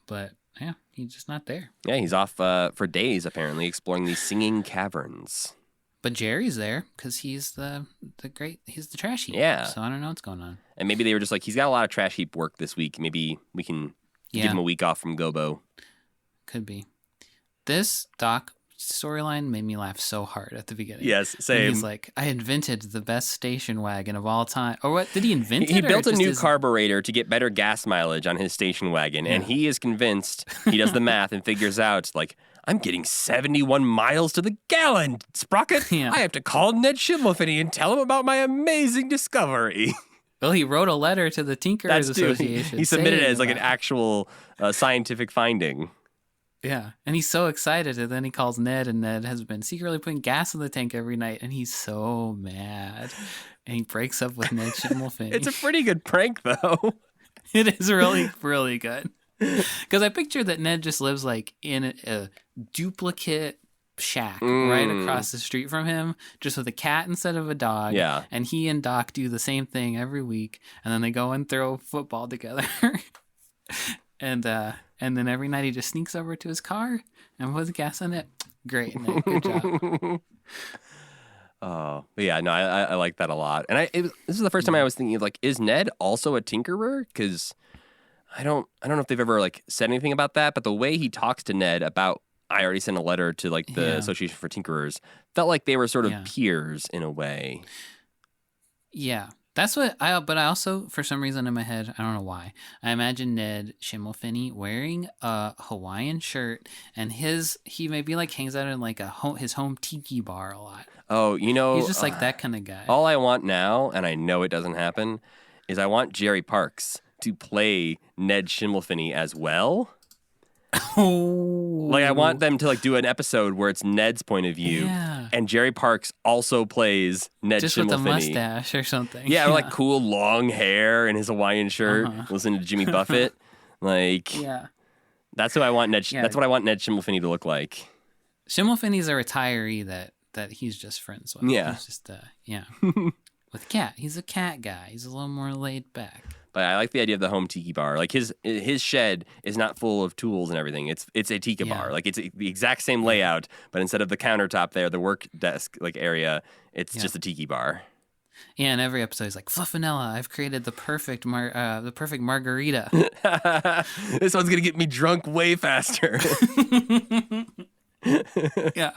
But yeah, he's just not there. Yeah, he's off for days, apparently, exploring these singing caverns. But Jerry's there because he's he's the trash heap. Yeah. So I don't know what's going on. And maybe they were just like, he's got a lot of trash heap work this week. Maybe we can give him a week off from Gobo. Could be. This Doc storyline made me laugh so hard at the beginning. Yes, And same. he's like, I invented the best station wagon of all time. Or what? Did he invent it? He or built a just new his- carburetor to get better gas mileage on his station wagon, and Yeah. he is convinced, he does the math and figures out, like, I'm getting 71 miles to the gallon, Sprocket. Yeah. I have to call Ned Schimmelfinney and tell him about my amazing discovery. Well, he wrote a letter to the Tinkerers Association. He submitted it saying as like an about- actual scientific finding. Yeah. And he's so excited. And then he calls Ned, and Ned has been secretly putting gas in the tank every night. And he's so mad. And he breaks up with Ned Schimmelfinney. It's a pretty good prank, though. It is really, really good. Because I picture that Ned just lives like in a duplicate shack right across the street from him, just with a cat instead of a dog. Yeah. And he and Doc do the same thing every week, and then they go and throw football together. and then every night he just sneaks over to his car and puts gas in it. Great, Ned. Good job. Oh, but yeah, no, I like that a lot. And this is the first time I was thinking of, like, is Ned also a tinkerer? Because I don't know if they've ever like said anything about that, but the way he talks to Ned about, I already sent a letter to like the Yeah. Association for Tinkerers, felt like they were sort of Yeah. peers in a way. Yeah. That's what but I also, for some reason in my head, I don't know why, I imagine Ned Schimmelfinney wearing a Hawaiian shirt, and he maybe like hangs out in like his home tiki bar a lot. Oh, you know, He's just like that kind of guy. all I want now, and I know it doesn't happen, is I want Jerry Parks to play Ned Schimmelfinney as well. Like, I want them to like do an episode where it's Ned's point of view, Yeah. and Jerry Parks also plays Ned Just Schimmelfinney. with a mustache or something. Yeah, or like cool long hair and his Hawaiian shirt, listening to Jimmy Buffett. Like, Yeah. that's who I want Ned. Yeah. That's what I want Ned Schimmelfinney to look like. Schimmelfinney's a retiree that he's just friends with. Yeah. He's just yeah. With a cat. He's a cat guy. He's a little more laid back. But I like the idea of the home tiki bar. Like his shed is not full of tools and everything. It's a tiki bar. Like it's the exact same layout, but instead of the countertop there, the work desk like area, it's just a tiki bar. Yeah, in every episode he's like, Fluffinella, I've created the perfect margarita. This one's gonna get me drunk way faster. Yeah.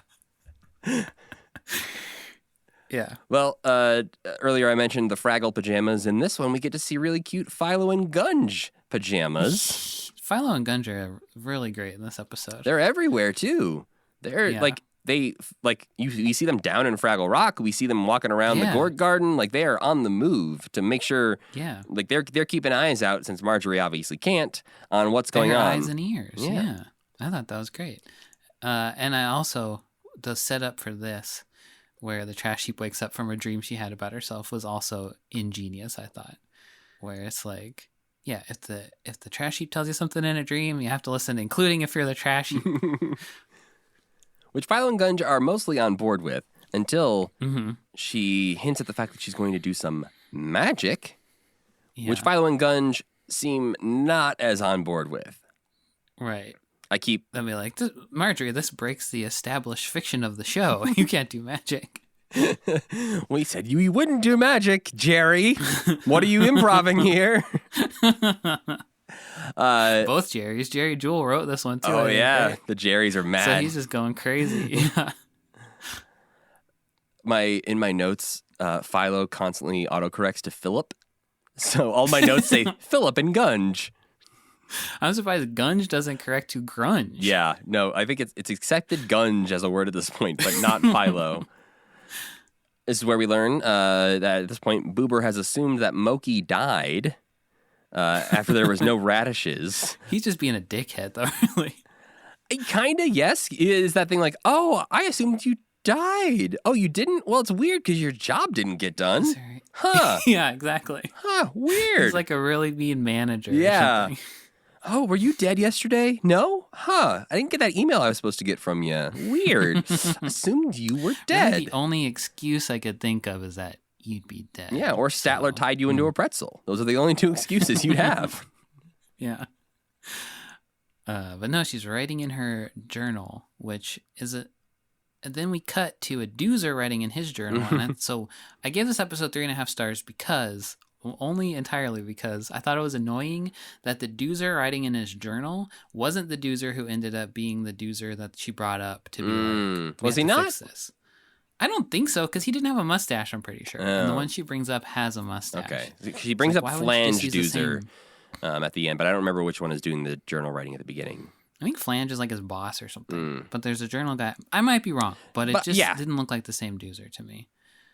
Yeah. Well, earlier I mentioned the Fraggle pajamas. In this one, we get to see really cute Philo and Gunge pajamas. Philo and Gunge are really great in this episode. They're everywhere too. They're Yeah. like you see them down in Fraggle Rock. We see them walking around the Yeah. gourd garden. Like they are on the move to make sure. Yeah. Like they're keeping eyes out, since Marjorie obviously can't, on what's They're going her on. eyes and ears. Yeah. Yeah. I thought that was great. And I also, the setup for this, where the trash heap wakes up from a dream she had about herself, was also ingenious, I thought. Where it's like, yeah, if the trash heap tells you something in a dream, you have to listen, including if you're the trash heap. Which Philo and Gunge are mostly on board with until Mm-hmm. she hints at the fact that she's going to do some magic, Yeah. which Philo and Gunge seem not as on board with. Right. I keep They'll be like, Marjorie, this breaks the established fiction of the show. You can't do magic. We said you wouldn't do magic, Jerry. What are you improving here? Both Jerrys. Jerry Jewell wrote this one too. Oh, I think, yeah. right? The Jerrys are mad. So he's just going crazy. In my notes, Philo constantly autocorrects to Philip. So all my notes say Philip and Gunge. I'm surprised Gunge doesn't correct to grunge. Yeah, no, I think it's accepted Gunge as a word at this point, but not Philo. This is where we learn that at this point, Boober has assumed that Moki died after there was no radishes. He's just being a dickhead, though, really. Kind of, yes. Is that thing like, oh, I assumed you died. Oh, you didn't? Well, it's weird because your job didn't get done. That's right. Huh. Yeah, exactly. Huh, weird. He's like a really mean manager. Yeah. Or something. Oh, were you dead yesterday? No? Huh. I didn't get that email I was supposed to get from you. Weird. Assumed you were dead. Really, the only excuse I could think of is that you'd be dead. Yeah, or Statler tied you into a pretzel. Those are the only two excuses you'd have. Yeah. But no, she's writing in her journal, which is and then we cut to a doozer writing in his journal. So I gave this episode 3.5 stars because, only entirely because, I thought it was annoying that the doozer writing in his journal wasn't the doozer who ended up being the doozer that she brought up to be like, was he not? Fix this. I don't think so, because he didn't have a mustache, I'm pretty sure. And the one she brings up has a mustache. Okay. She brings like, up why wouldn't you Flange just use the Doozer at the end, but I don't remember which one is doing the journal writing at the beginning. I think Flange is like his boss or something. But there's a journal guy. I might be wrong, but it didn't look like the same doozer to me.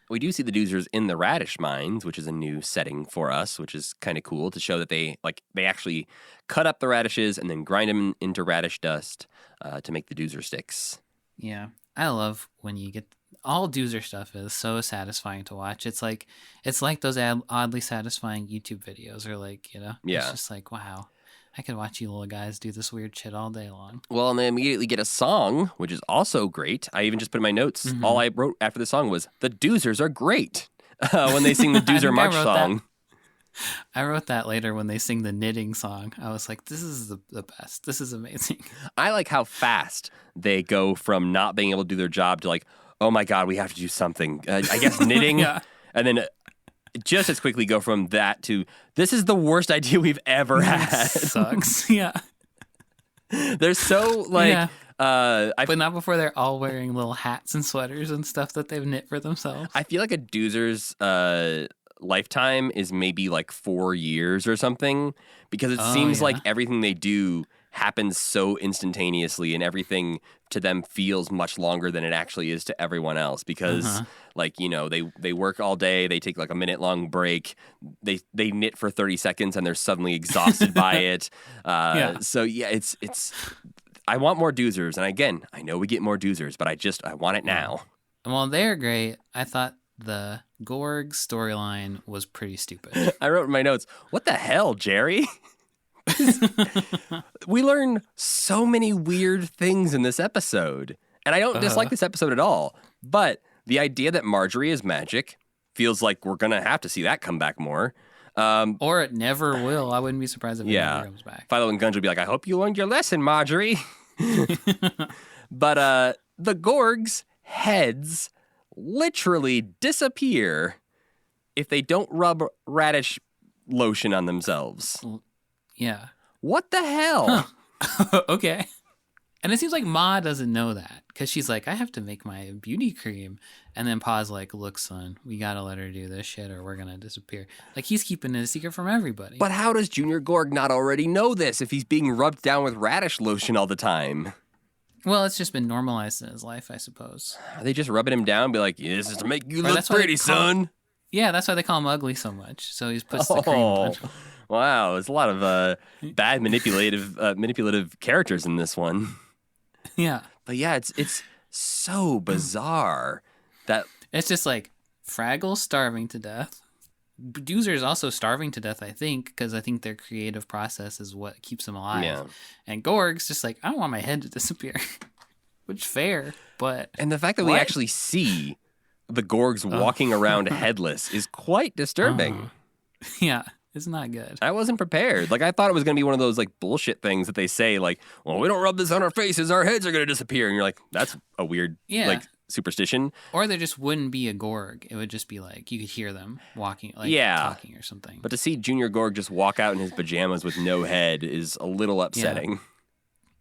We do see the doozers in the Radish mines, which is a new setting for us, which is kind of cool to show that they actually cut up the radishes and then grind them into radish dust to make the doozer sticks. Yeah. I love when you get all doozer stuff is so satisfying to watch. It's like those oddly satisfying YouTube videos or like, it's just like, wow. I could watch you little guys do this weird shit all day long. Well, and they immediately get a song, which is also great. I even just put in my notes, all I wrote after the song was, the doozers are great, when they sing the doozer march song. I wrote that later when they sing the knitting song. I was like, this is the best. This is amazing. I like how fast they go from not being able to do their job to like, oh my God, we have to do something. I guess knitting. Yeah. And then just as quickly go from that to, this is the worst idea we've ever had. Sucks. Yeah. They're so like, but not before they're all wearing little hats and sweaters and stuff that they've knit for themselves. I feel like a doozer's lifetime is maybe like 4 years or something, because it seems like everything they do happens so instantaneously and everything to them feels much longer than it actually is to everyone else, because like, they work all day, they take like a minute long break, they knit for 30 seconds and they're suddenly exhausted by it. So yeah, it's I want more doozers, and again, I know we get more doozers, but I want it now. Well, they're great. I thought the Gorg storyline was pretty stupid. I wrote in my notes, what the hell, Jerry? We learn so many weird things in this episode. And I don't dislike this episode at all. But the idea that Marjorie is magic feels like we're going to have to see that come back more. Or it never will. I wouldn't be surprised if it never comes back. Philo and Gunge would be like, I hope you learned your lesson, Marjorie. But the Gorg's heads literally disappear if they don't rub radish lotion on themselves. Yeah. What the hell? Okay. And it seems like Ma doesn't know that, because she's like, I have to make my beauty cream. And then Pa's like, look, son, we got to let her do this shit or we're going to disappear. Like, he's keeping it a secret from everybody. But how does Junior Gorg not already know this if he's being rubbed down with radish lotion all the time? Well, it's just been normalized in his life, I suppose. Are they just rubbing him down and be like, yeah, this is to make you look that's why they pretty, son? Yeah, that's why they call him ugly so much. So he's puts the cream on. Wow, there's a lot of bad manipulative characters in this one. Yeah. But yeah, it's so bizarre that it's just like Fraggle's starving to death. Doozer's also starving to death, I think, because I think their creative process is what keeps them alive. Yeah. And Gorg's just like, I don't want my head to disappear. Which fair, but and the fact that we actually see the Gorgs walking around headless is quite disturbing. Yeah. It's not good. I wasn't prepared. Like, I thought it was going to be one of those, like, bullshit things that they say, like, well, we don't rub this on our faces, our heads are going to disappear. And you're like, that's a weird, like, superstition. Or there just wouldn't be a Gorg. It would just be like you could hear them walking, like talking or something. But to see Junior Gorg just walk out in his pajamas with no head is a little upsetting. Yeah.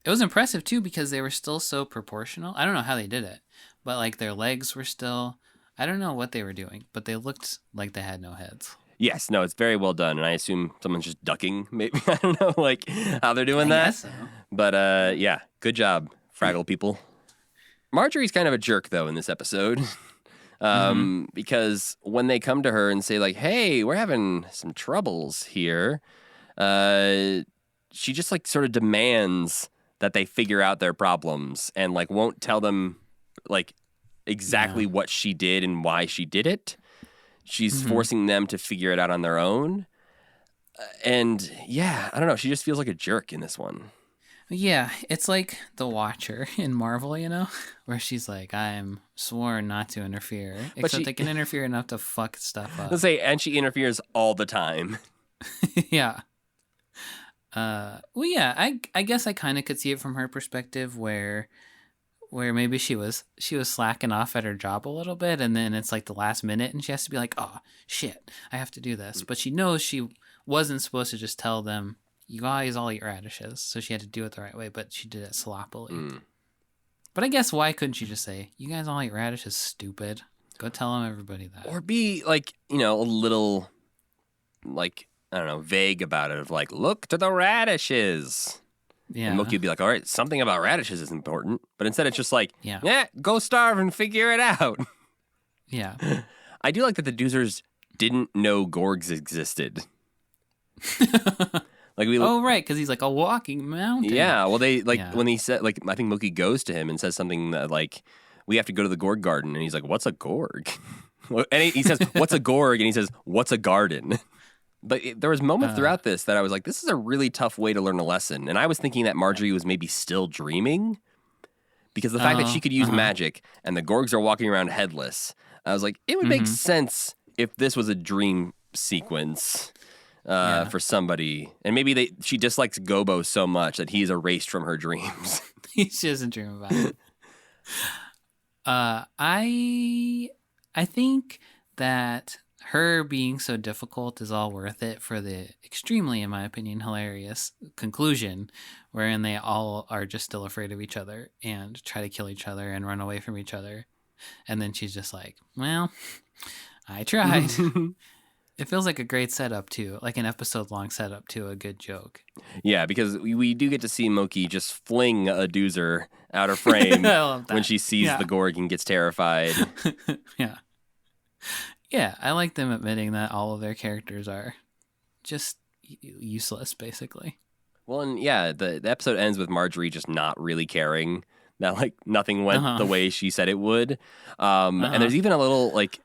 It was impressive too because they were still so proportional. I don't know how they did it, but like their legs were still. I don't know what they were doing, but they looked like they had no heads. Yes, no, it's very well done, and I assume someone's just ducking. Maybe I don't know, like how they're doing that. Guess so. But yeah, good job, Fraggle people. Marjorie's kind of a jerk though in this episode, because when they come to her and say like, "Hey, we're having some troubles here," she just like sort of demands that they figure out their problems and like won't tell them like exactly what she did and why she did it. She's forcing them to figure it out on their own. And yeah, I don't know. She just feels like a jerk in this one. Yeah, it's like the Watcher in Marvel, you know, where she's like, "I'm sworn not to interfere," except they can interfere enough to fuck stuff up. Let's say, and she interferes all the time. Yeah. Well, yeah, I guess I kind of could see it from her perspective, where maybe she was slacking off at her job a little bit, and then it's like the last minute, and she has to be like, "Oh shit, I have to do this," but she knows she wasn't supposed to just tell them, "You guys all eat radishes," so she had to do it the right way, but she did it sloppily. But I guess why couldn't she just say, "You guys all eat radishes, stupid"? Go tell everybody that. Or be like, you know, a little like, I don't know, vague about it, of like, "Look to the radishes." Yeah. And Mookie would be like, "All right, something about radishes is important." But instead it's just like, yeah, go starve and figure it out. Yeah. I do like that the Doozers didn't know Gorgs existed. Like right, because he's like a walking mountain. Yeah, well, they when he said, like, I think Mookie goes to him and says something that, like, "We have to go to the Gorg garden," and he's like, "What's a Gorg?" And he says, "What's a Gorg?" And he says, "What's a garden?" But there was moments throughout this that I was like, this is a really tough way to learn a lesson, and I was thinking that Marjorie was maybe still dreaming, because the fact that she could use magic and the Gorgs are walking around headless, I was like, it would make sense if this was a dream sequence. For somebody, and maybe she dislikes Gobo so much that he's erased from her dreams. She doesn't dream about it. I think that her being so difficult is all worth it for the extremely, in my opinion, hilarious conclusion, wherein they all are just still afraid of each other and try to kill each other and run away from each other, and then she's just like, "Well, I tried." It feels like a great setup to, like an episode-long setup to a good joke. Yeah, because we do get to see Mookie just fling a Doozer out of frame when she sees the Gorg and gets terrified. Yeah. Yeah, I like them admitting that all of their characters are just useless, basically. Well, and yeah, the episode ends with Marjorie just not really caring that, like, nothing went the way she said it would. And there's even a little, like,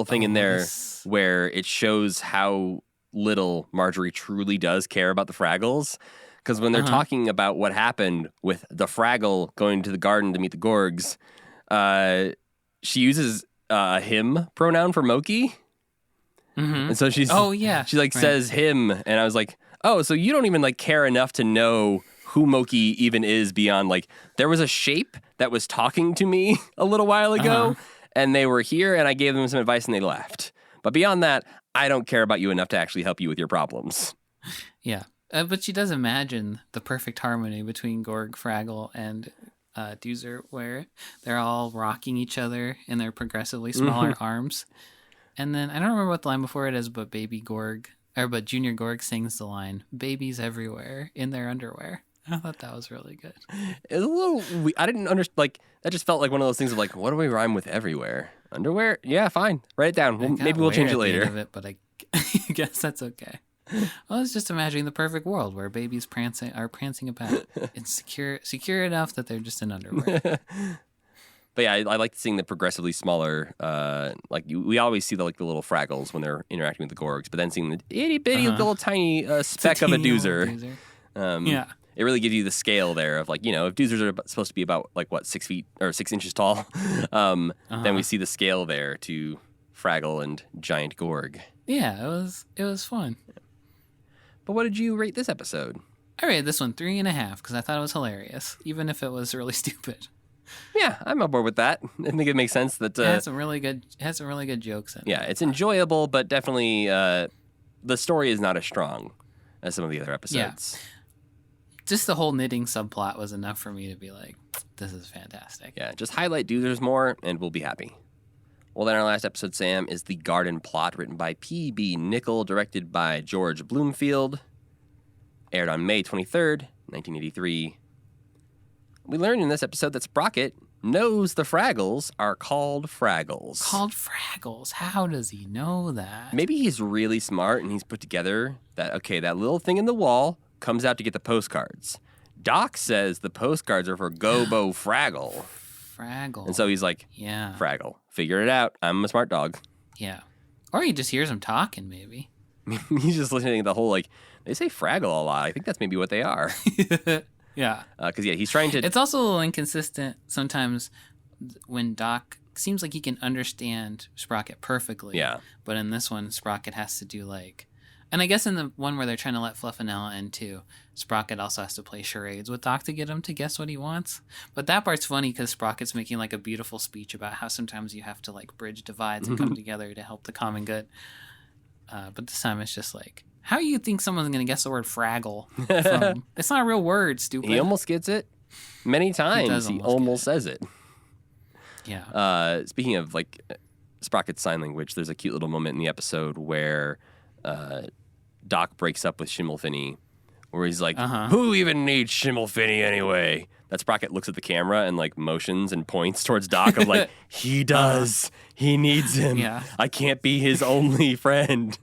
thing in there where it shows how little Marjorie truly does care about the Fraggles. Because when they're talking about what happened with the Fraggle going to the garden to meet the Gorgs, she uses a him pronoun for Mookie. And so she like says him, and I was like, oh, so you don't even like care enough to know who Mookie even is beyond, like, there was a shape that was talking to me a little while ago. And they were here, and I gave them some advice, and they left. But beyond that, I don't care about you enough to actually help you with your problems. Yeah. But she does imagine the perfect harmony between Gorg, Fraggle, and Doozer, where they're all rocking each other in their progressively smaller arms. And then, I don't remember what the line before it is, but but Junior Gorg sings the line, "Babies everywhere in their underwear." I thought that was really good. It was a little, I didn't understand, like, that just felt like one of those things of like, what do we rhyme with everywhere? Underwear? Yeah, fine. Write it down. Maybe we'll change it later. Of it, but I guess that's okay. I was just imagining the perfect world where babies are prancing about and secure enough that they're just in underwear. But yeah, I like seeing the progressively smaller, we always see the little Fraggles when they're interacting with the Gorgs, but then seeing the itty bitty little tiny speck of a Doozer. Yeah. It really gives you the scale there of, like, you know, if Doozers are supposed to be about, like, what, 6 feet or 6 inches tall, then we see the scale there to Fraggle and Giant Gorg. Yeah, it was fun. But what did you rate this episode? I rated this one 3.5 because I thought it was hilarious, even if it was really stupid. Yeah, I'm on board with that. I think it makes sense that. It has some really good jokes in it. Yeah, it's enjoyable, but definitely the story is not as strong as some of the other episodes. Just the whole knitting subplot was enough for me to be like, this is fantastic. Yeah, just highlight Doozers more, and we'll be happy. Well, then our last episode, Sam, is The Garden Plot, written by P.B. Nickel, directed by George Bloomfield. Aired on May 23rd, 1983. We learned in this episode that Sprocket knows the Fraggles are called Fraggles. Called Fraggles? How does he know that? Maybe he's really smart and he's put together that, okay, that little thing in the wall comes out to get the postcards. Doc says the postcards are for Gobo Fraggle. Fraggle. And so he's like, yeah. Fraggle. Figure it out. I'm a smart dog. Yeah. Or he just hears him talking, maybe. He's just listening to the whole, like, they say Fraggle a lot. I think that's maybe what they are. Yeah. Because, he's trying to... It's also a little inconsistent sometimes when Doc seems like he can understand Sprocket perfectly. Yeah. But in this one, Sprocket has to do, like... And I guess in the one where they're trying to let Fluffinella in, too, Sprocket also has to play charades with Doc to get him to guess what he wants. But that part's funny because Sprocket's making, like, a beautiful speech about how sometimes you have to, like, bridge divides and come together to help the common good. But this time it's just like... How do you think someone's going to guess the word Fraggle from? It's not a real word, stupid. He almost gets it. Many times he almost says it. Yeah. Speaking of, like, Sprocket's sign language, there's a cute little moment in the episode where Doc breaks up with Schimmelfinny, where he's like, who even needs Schimmelfinny anyway? That Sprocket looks at the camera and, like, motions and points towards Doc of, like, he does. He needs him. Yeah. I can't be his only friend.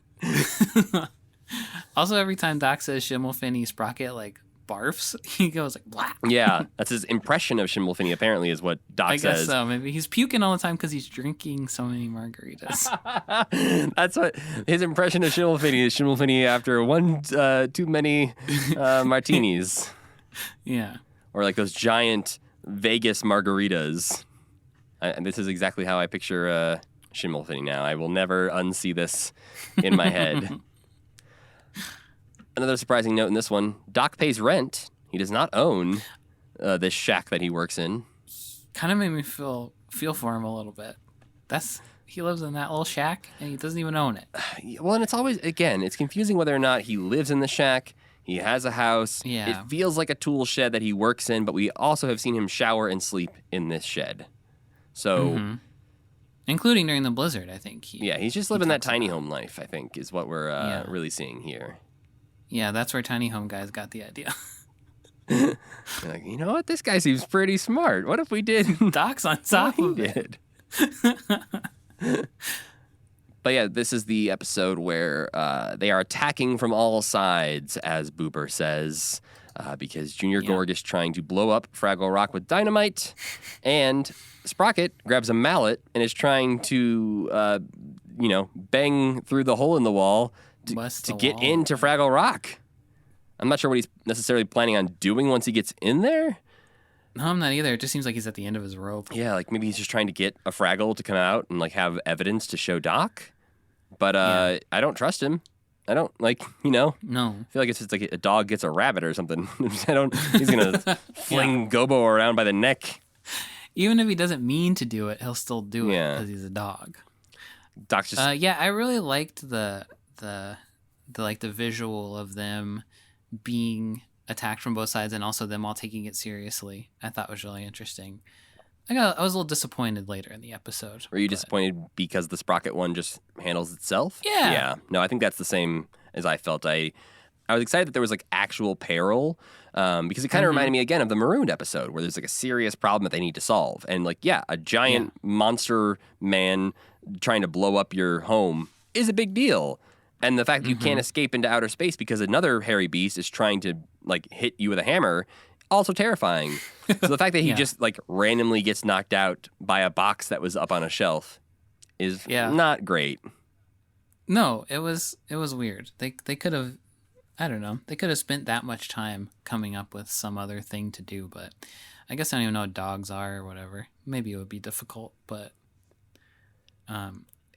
Also, every time Doc says Schimmelfinny, Sprocket, like, barfs. He goes, like, blah. Yeah, that's his impression of Schimmelfinny, apparently, is what Doc says. I guess so. Maybe he's puking all the time because he's drinking so many margaritas. That's what his impression of Schimmelfinny is. Schimmelfinny after one too many martinis. Yeah. Or like those giant Vegas margaritas. And this is exactly how I picture Schimmelfinny now. I will never unsee this in my head. Another surprising note in this one, Doc pays rent. He does not own this shack that he works in. Kind of made me feel for him a little bit. He lives in that little shack, and he doesn't even own it. Well, and it's always, again, it's confusing whether or not he lives in the shack, he has a house. Yeah. It feels like a tool shed that he works in, but we also have seen him shower and sleep in this shed. So... Including during the blizzard, I think. He's just living that tiny home life, I think, is what we're really seeing here. Yeah, that's where tiny home guys got the idea. Like, you know what? This guy seems pretty smart. What if we did? Doc's on top of it. But yeah, this is the episode where they are attacking from all sides, as Boober says, because Junior Gorg is trying to blow up Fraggle Rock with dynamite, and Sprocket grabs a mallet and is trying to, bang through the hole in the wall to get into Fraggle Rock. I'm not sure what he's necessarily planning on doing once he gets in there. No, I'm not either. It just seems like he's at the end of his rope. Yeah, like maybe he's just trying to get a Fraggle to come out and like have evidence to show Doc. But I don't trust him. I don't No. I feel like it's just like a dog gets a rabbit or something. He's going to fling Gobo around by the neck. Even if he doesn't mean to do it, he'll still do it because he's a dog. Doc's just... I really liked the visual of them being attacked from both sides and also them all taking it seriously. I thought was really interesting. I was a little disappointed later in the episode. Were you disappointed because the Sprocket one just handles itself? Yeah. Yeah. No, I think that's the same as I felt. I was excited that there was like actual peril because it kind of reminded me again of the Marooned episode where there's like a serious problem that they need to solve. And like, a giant monster man trying to blow up your home is a big deal. And the fact that you can't escape into outer space because another hairy beast is trying to like hit you with a hammer, also terrifying. So the fact that he just like randomly gets knocked out by a box that was up on a shelf is not great. No, it was weird. They could have, I don't know, they could have spent that much time coming up with some other thing to do, but I guess I don't even know what dogs are or whatever. Maybe it would be difficult, but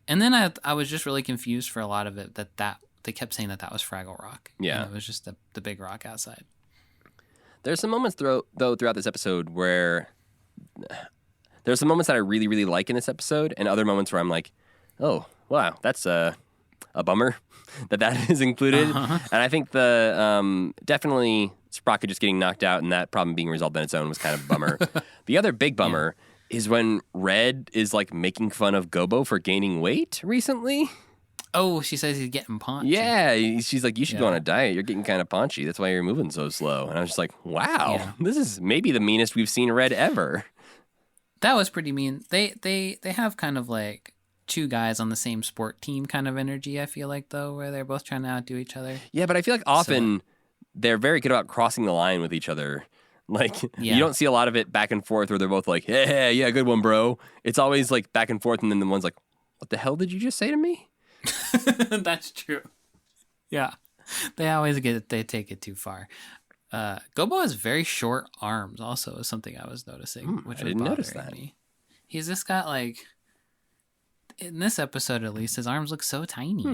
and then I was just really confused for a lot of it that they kept saying that was Fraggle Rock. Yeah. And it was just the big rock outside. There's some moments throughout this episode where there's some moments that I really, really like in this episode, and other moments where I'm like, oh, wow, that's a bummer that is included. And I think the definitely Sprocket just getting knocked out and that problem being resolved on its own was kind of a bummer. The other big bummer is when Red is like making fun of Gobo for gaining weight recently. Oh, she says he's getting paunchy. Yeah, she's like, you should go on a diet. You're getting kind of paunchy. That's why you're moving so slow. And I was just like, wow, this is maybe the meanest we've seen Red ever. That was pretty mean. They have kind of like two guys on the same sport team kind of energy, I feel like, though, where they're both trying to outdo each other. Yeah, but I feel like often they're very good about crossing the line with each other. Like, you don't see a lot of it back and forth where they're both like, hey, yeah, good one, bro. It's always like back and forth, and then the one's like, what the hell did you just say to me? That's true. Yeah. They take it too far. Gobo has very short arms also is something I was noticing, which I was didn't notice bothering that. me. He's just got like, in this episode at least, his arms look so tiny.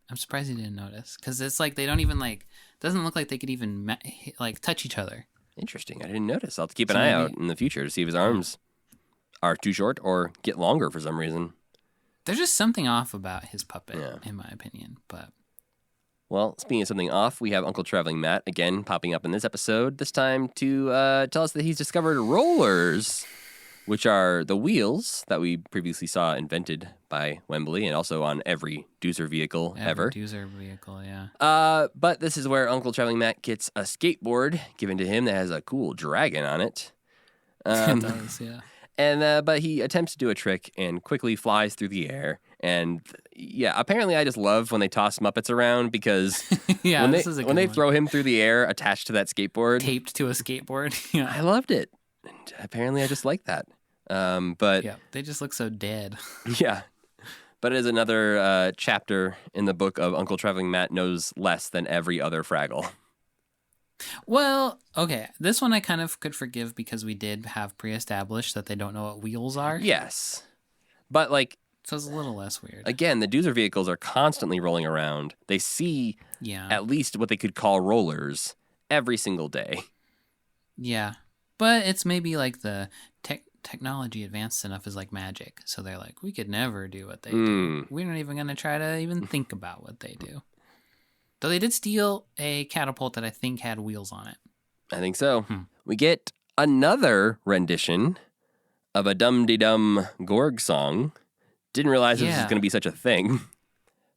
I'm surprised he didn't notice because it's like they don't even like, doesn't look like they could even like touch each other. Interesting. I didn't notice. I'll have to keep an eye out in the future to see if his arms are too short or get longer for some reason. There's just something off about his puppet, in my opinion. But well, speaking of something off, we have Uncle Traveling Matt again popping up in this episode, this time to tell us that he's discovered rollers, which are the wheels that we previously saw invented by Wembley and also on every Doozer vehicle ever. Doozer vehicle, yeah. But this is where Uncle Traveling Matt gets a skateboard given to him that has a cool dragon on it. It does, yeah. And but he attempts to do a trick and quickly flies through the air. And yeah, apparently I just love when they toss Muppets around because yeah, when they throw him through the air attached to that skateboard, taped to a skateboard. Yeah, I loved it. And apparently I just like that. But yeah, they just look so dead. Yeah. But it is another chapter in the book of Uncle Traveling Matt knows less than every other Fraggle. Well, okay. This one I kind of could forgive because we did have pre-established that they don't know what wheels are. Yes. But like, so it's a little less weird. Again, the Doozer vehicles are constantly rolling around. They see at least what they could call rollers every single day. Yeah. But it's maybe like the technology advanced enough is like magic. So they're like, we could never do what they do. We're not even going to try to even think about what they do. Though they did steal a catapult that I think had wheels on it. I think so. We get another rendition of a dum-de-dum Gorg song. Didn't realize this was going to be such a thing.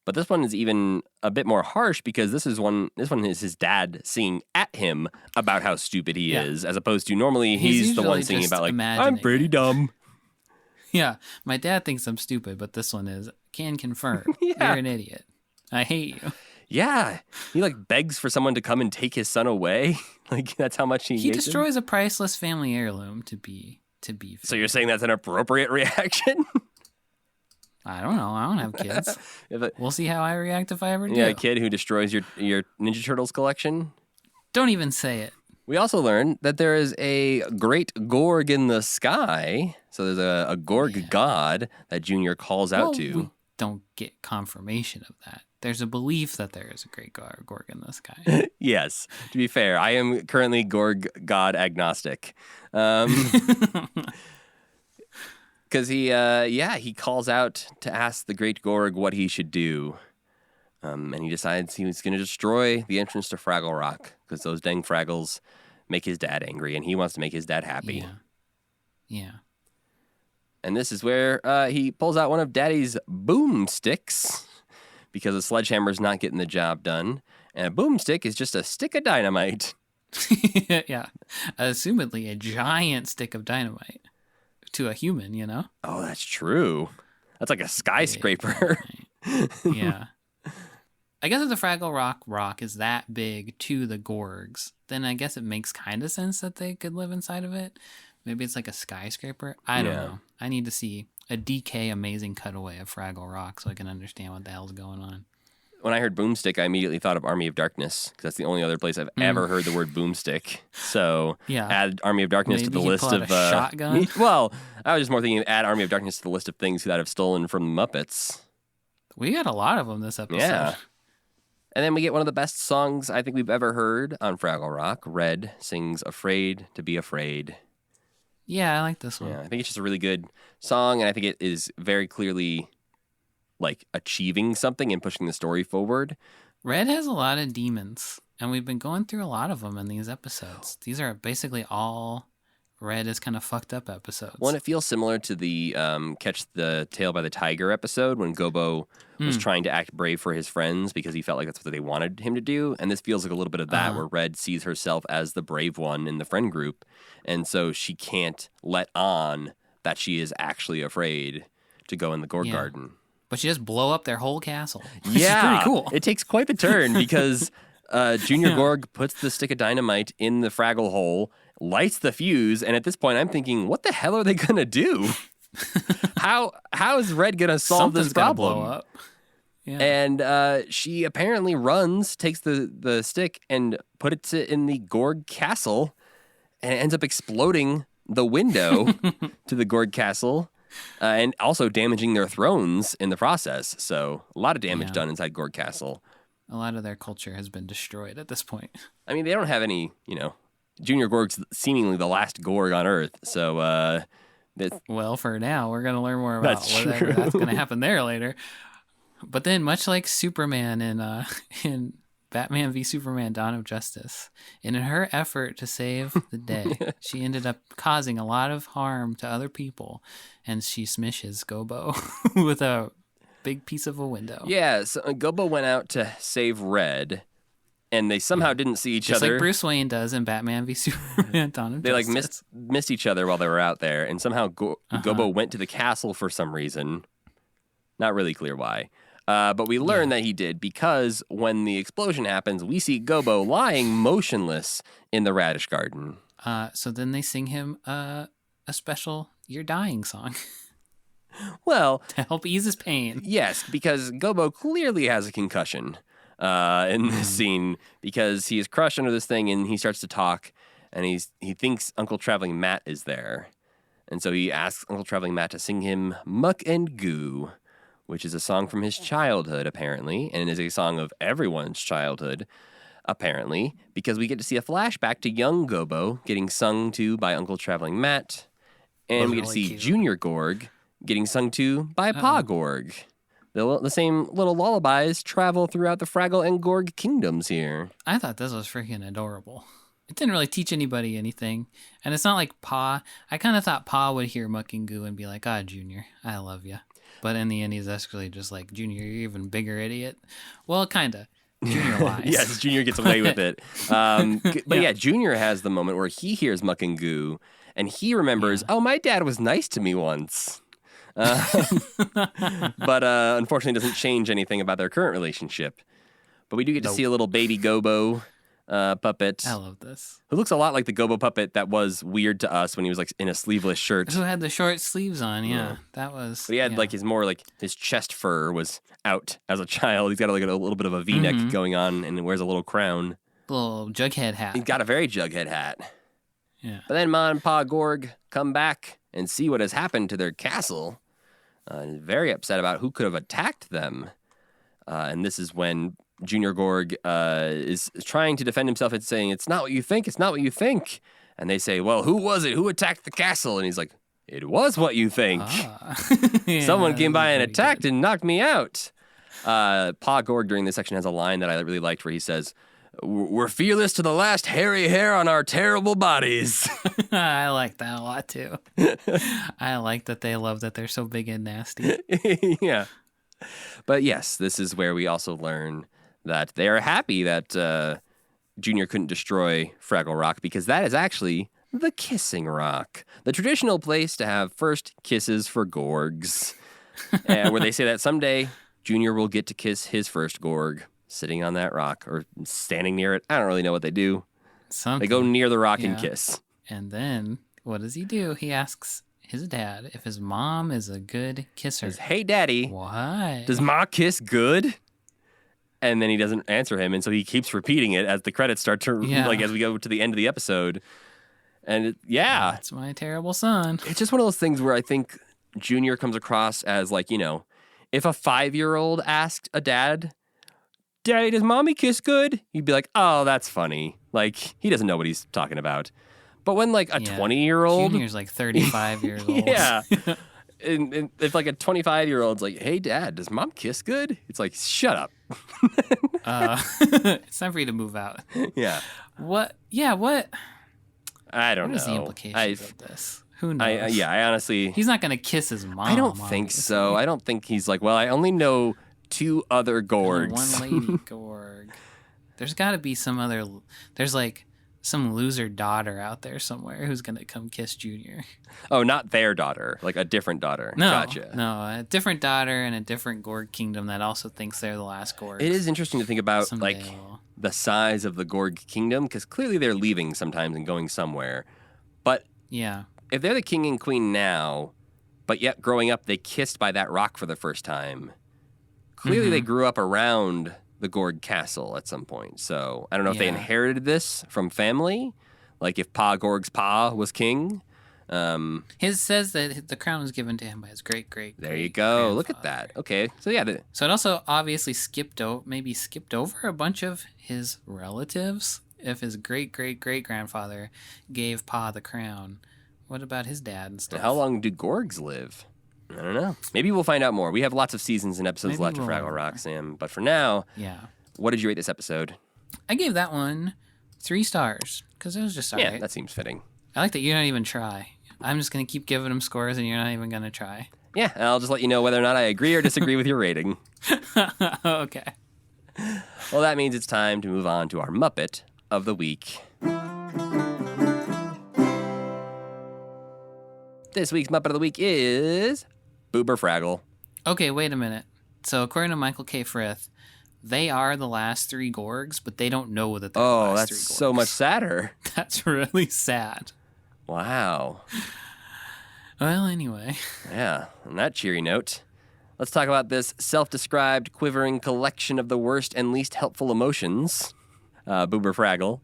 But this one is even a bit more harsh because this one is his dad singing at him about how stupid he is, as opposed to normally he's the one singing about like, I'm pretty dumb. Yeah, my dad thinks I'm stupid, but this one can confirm. You're an idiot. I hate you. Yeah, he like begs for someone to come and take his son away. Like that's how much he hates destroys a priceless family heirloom to be fair. So you're saying that's an appropriate reaction? I don't know. I don't have kids. We'll see how I react if I ever do. Yeah, a kid who destroys your Ninja Turtles collection. Don't even say it. We also learned that there is a great Gorg in the sky. So there's a Gorg god that Junior calls out to. We don't get confirmation of that. There's a belief that there is a great Gorg in the sky. Yes. To be fair, I am currently Gorg god agnostic. Because he calls out to ask the great Gorg what he should do. And he decides he's going to destroy the entrance to Fraggle Rock because those dang Fraggles make his dad angry and he wants to make his dad happy. Yeah. And this is where he pulls out one of Daddy's boomsticks because a sledgehammer's not getting the job done. And a boomstick is just a stick of dynamite. Yeah. Assumedly a giant stick of dynamite to a human, you know? Oh, that's true. That's like a skyscraper. Yeah. I guess if the Fraggle Rock is that big to the Gorgs, then I guess it makes kind of sense that they could live inside of it. Maybe it's like a skyscraper. I don't know. I need to see a DK amazing cutaway of Fraggle Rock so I can understand what the hell's going on. When I heard boomstick, I immediately thought of Army of Darkness because that's the only other place I've ever heard the word boomstick. So add Army of Darkness to the list of shotgun. Well, I was just more thinking add Army of Darkness to the list of things that I've stolen from the Muppets. We got a lot of them this episode. Yeah. And then we get one of the best songs I think we've ever heard on Fraggle Rock. Red sings "Afraid to be Afraid." Yeah, I like this one. Yeah, I think it's just a really good song, and I think it is very clearly like achieving something and pushing the story forward. Red has a lot of demons, and we've been going through a lot of them in these episodes. These are basically all Red is kind of fucked up episodes. One, it feels similar to the Catch the Tail by the Tiger episode when Gobo was trying to act brave for his friends because he felt like that's what they wanted him to do. And this feels like a little bit of that where Red sees herself as the brave one in the friend group. And so she can't let on that she is actually afraid to go in the Gorg Garden. But she just blow up their whole castle. Yeah. It's pretty cool. It takes quite the turn because Junior Gorg puts the stick of dynamite in the Fraggle hole, lights the fuse, and at this point I'm thinking, what the hell are they going to do? How is Red going to solve Something's this problem? Blow up. Yeah. And she apparently runs, takes the stick and puts it in the Gorg castle, and it ends up exploding the window to the Gorg castle. And also damaging their thrones in the process. So a lot of damage done inside Gorg Castle. A lot of their culture has been destroyed at this point. I mean, they don't have any, Junior Gorg's seemingly the last Gorg on Earth. So, well, for now, we're going to learn more about That's whatever true. that's going to happen there later. But then, much like Superman in Batman v Superman: Dawn of Justice, in her effort to save the day, she ended up causing a lot of harm to other people, and she smishes Gobo with a big piece of a window. yeah, so Gobo went out to save Red, and they somehow didn't see each Just other. like Bruce Wayne does in Batman v Superman: Dawn of They Justice. missed each other while they were out there, and somehow Gobo went to the castle for some reason. Not really clear why. But we learn that he did because when the explosion happens, we see Gobo lying motionless in the Radish Garden. So then they sing him a special "You're Dying" song Well, to help ease his pain. yes, because Gobo clearly has a concussion in this scene because he is crushed under this thing and he starts to talk and he thinks Uncle Traveling Matt is there. And so he asks Uncle Traveling Matt to sing him Muck and Goo, which is a song from his childhood, apparently, and is a song of everyone's childhood, apparently, because we get to see a flashback to young Gobo getting sung to by Uncle Traveling Matt, and we get to Really see cute. Junior Gorg getting sung to by Pa Gorg. The same little lullabies travel throughout the Fraggle and Gorg kingdoms here. I thought this was freaking adorable. It didn't really teach anybody anything. And it's not like Pa. I kind of thought Pa would hear Muck and Goo and be like, Junior, I love you. But in the end, he's actually just like, Junior, you're even bigger idiot. Well, kind of. Junior lies. Yes, Junior gets away with it. But yeah, Junior has the moment where he hears Muck and Goo, and he remembers, oh, my dad was nice to me once. But unfortunately, it doesn't change anything about their current relationship. But we do get to see a little baby Gobo puppet I love this. who looks a lot like the Gobo puppet that was weird to us when he was like in a sleeveless shirt. Who had the short sleeves on, yeah. That was... But he had like his chest fur was out as a child. He's got like a little bit of a V-neck going on and wears a little crown. little Jughead hat. He's got a very Jughead hat. Yeah. But then Ma and Pa Gorg come back and see what has happened to their castle. And very upset about who could have attacked them. And this is when Junior Gorg is trying to defend himself and saying, it's not what you think, it's not what you think. And they say, well, who was it? Who attacked the castle? And he's like, it was what you think. Yeah, Someone came by and pretty attacked good. and knocked me out. Pa Gorg during this section has a line that I really liked where he says, we're fearless to the last hairy hair on our terrible bodies. I like that a lot too. I like that they love that they're so big and nasty. Yeah. But yes, this is where we also learn that they are happy that Junior couldn't destroy Fraggle Rock because that is actually the Kissing Rock, the traditional place to have first kisses for Gorgs, where they say that someday Junior will get to kiss his first Gorg sitting on that rock or standing near it. I don't really know what they do. Something. They go near the rock and Yeah. kiss. And then what does he do? He asks his dad if his mom is a good kisser. Says, hey, Daddy, Why? does Ma kiss good? And then he doesn't answer him, and so he keeps repeating it as the credits start to, like, as we go to the end of the episode. And yeah, That's my terrible son. it's just one of those things where I think Junior comes across as like, if a 5-year-old asked a dad, Daddy, does mommy kiss good? He'd be like, oh, that's funny. Like, he doesn't know what he's talking about. But when like a 20-year-old, Junior's like 35 years old. yeah, and if like a 25-year-old's like, "Hey, Dad, does Mom kiss good?" It's like, "Shut up." It's time for you to move out. Yeah. What? Yeah, what? I don't What know. is the implications of this? Who knows? I honestly, He's not going to kiss his mom. I don't think so. I don't think he's like, well, I only know 2 other Gorgs. One lady Gorg. There's got to be some other. There's like some loser daughter out there somewhere who's going to come kiss Junior. Oh, not their daughter, like a different daughter. No, Gotcha. no, a different daughter in a different Gorg kingdom that also thinks they're the last Gorg. It is interesting to think about Someday like we'll- the size of the Gorg kingdom, because clearly they're leaving sometimes and going somewhere. But Yeah. if they're the king and queen now, but yet growing up they kissed by that rock for the first time, clearly they grew up around the Gorg castle at some point. So I don't know if they Yeah. inherited this from family, like if Pa Gorg's pa was king. His says that the crown was given to him by his great There you go. Look at that. Okay. So yeah, So it also obviously skipped over a bunch of his relatives. If his great grandfather gave Pa the crown, what about his dad and stuff? how long do Gorgs live? I don't know. Maybe we'll find out more. We have lots of seasons and episodes Maybe left of we'll Fraggle learn Rock, more. Sam. But for now, Yeah. what did you rate this episode? I gave that one 3 stars because it was just Yeah, alright. that seems fitting. I like that you don't even try. I'm just going to keep giving them scores and you're not even going to try. Yeah, and I'll just let you know whether or not I agree or disagree with your rating. Okay. Well, that means it's time to move on to our Muppet of the Week. This week's Muppet of the Week is Boober Fraggle. Okay, wait a minute. So according to Michael K. Frith, they are the last 3 Gorgs, but they don't know that they're the Oh, last that's 3 Gorgs. so much sadder. That's really sad. Wow. Well, anyway. Yeah, on that cheery note, let's talk about this self-described quivering collection of the worst and least helpful emotions, Boober Fraggle.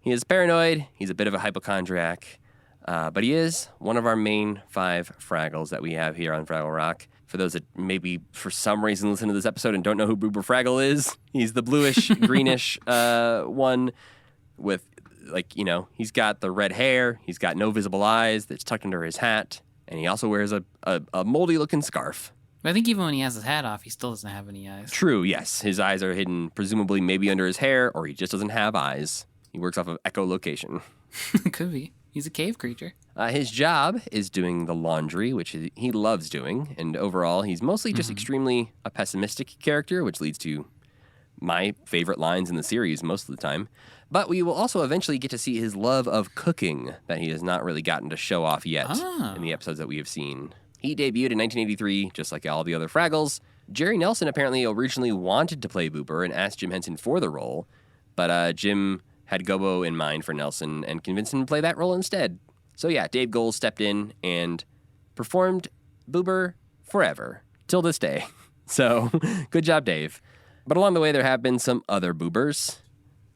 He is paranoid, he's a bit of a hypochondriac, but he is one of our main 5 Fraggles that we have here on Fraggle Rock. For those that maybe for some reason listen to this episode and don't know who Boober Fraggle is, he's the bluish, greenish one with, like, you know, he's got the red hair, he's got no visible eyes that's tucked under his hat, and he also wears a moldy-looking scarf. But I think even when he has his hat off, he still doesn't have any eyes. True, yes. His eyes are hidden, presumably maybe under his hair, or he just doesn't have eyes. He works off of echolocation. Could be. He's a cave creature. His job is doing the laundry, which he loves doing, and overall, he's mostly just extremely a pessimistic character, which leads to my favorite lines in the series most of the time. But we will also eventually get to see his love of cooking that he has not really gotten to show off yet in the episodes that we have seen. He debuted in 1983, just like all the other Fraggles. Jerry Nelson apparently originally wanted to play Boober and asked Jim Henson for the role, but Jim had Gobo in mind for Nelson and convinced him to play that role instead. So yeah, Dave Goelz stepped in and performed Boober forever, till this day. So good job, Dave. But along the way, there have been some other Boobers.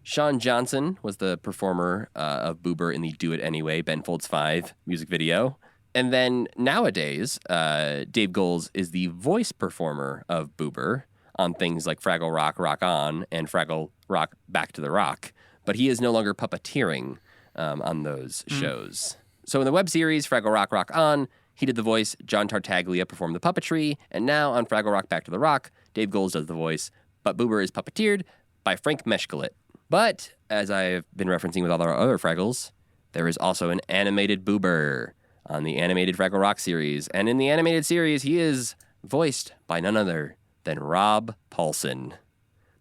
Sean Johnson was the performer of Boober in the Do It Anyway, Ben Folds 5 music video. And then nowadays, Dave Goelz is the voice performer of Boober on things like Fraggle Rock, Rock On, and Fraggle Rock, Back to the Rock. But he is no longer puppeteering on those shows. So in the web series, Fraggle Rock, Rock On, he did the voice, John Tartaglia performed the puppetry, and now on Fraggle Rock, Back to the Rock, Dave Goelz does the voice, but Boober is puppeteered by Frank Meshkulit. But, as I've been referencing with all our other Fraggles, there is also an animated Boober on the animated Fraggle Rock series. And in the animated series, he is voiced by none other than Rob Paulson,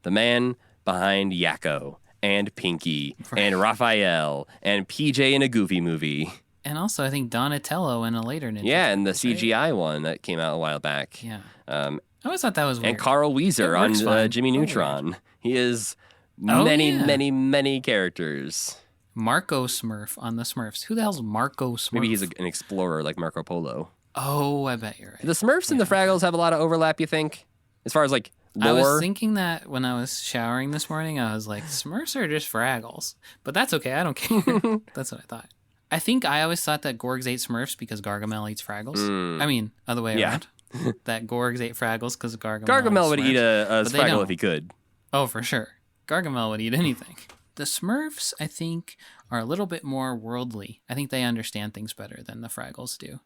the man behind Yakko and Pinky and Raphael and PJ in a Goofy movie. And also, I think Donatello in a later Ninja Yeah, and the Turtles, right? CGI one that came out a while back. Yeah. I always thought that was weird. And Carl Weezer It works on fine. Jimmy Oh, Neutron. He is Oh, many, yeah. many, many characters. Marco Smurf on the Smurfs. Who the hell's Marco Smurf? Maybe he's an explorer like Marco Polo. Oh, I bet you're right. The Smurfs and the Fraggles have a lot of overlap, you think? As far as like I lore? was thinking that when I was showering this morning. I was like, Smurfs are just Fraggles. But that's okay. I don't care. That's what I thought. I think I always thought that Gorgs ate Smurfs because Gargamel eats Fraggles. I mean, other way Yeah. around. That Gorgs ate Fraggles because Gargamel Gargamel ate would Smurfs. eat a But they Fraggle don't. if he could. Oh, for sure. Gargamel would eat anything. The Smurfs, I think, are a little bit more worldly. I think they understand things better than the Fraggles do,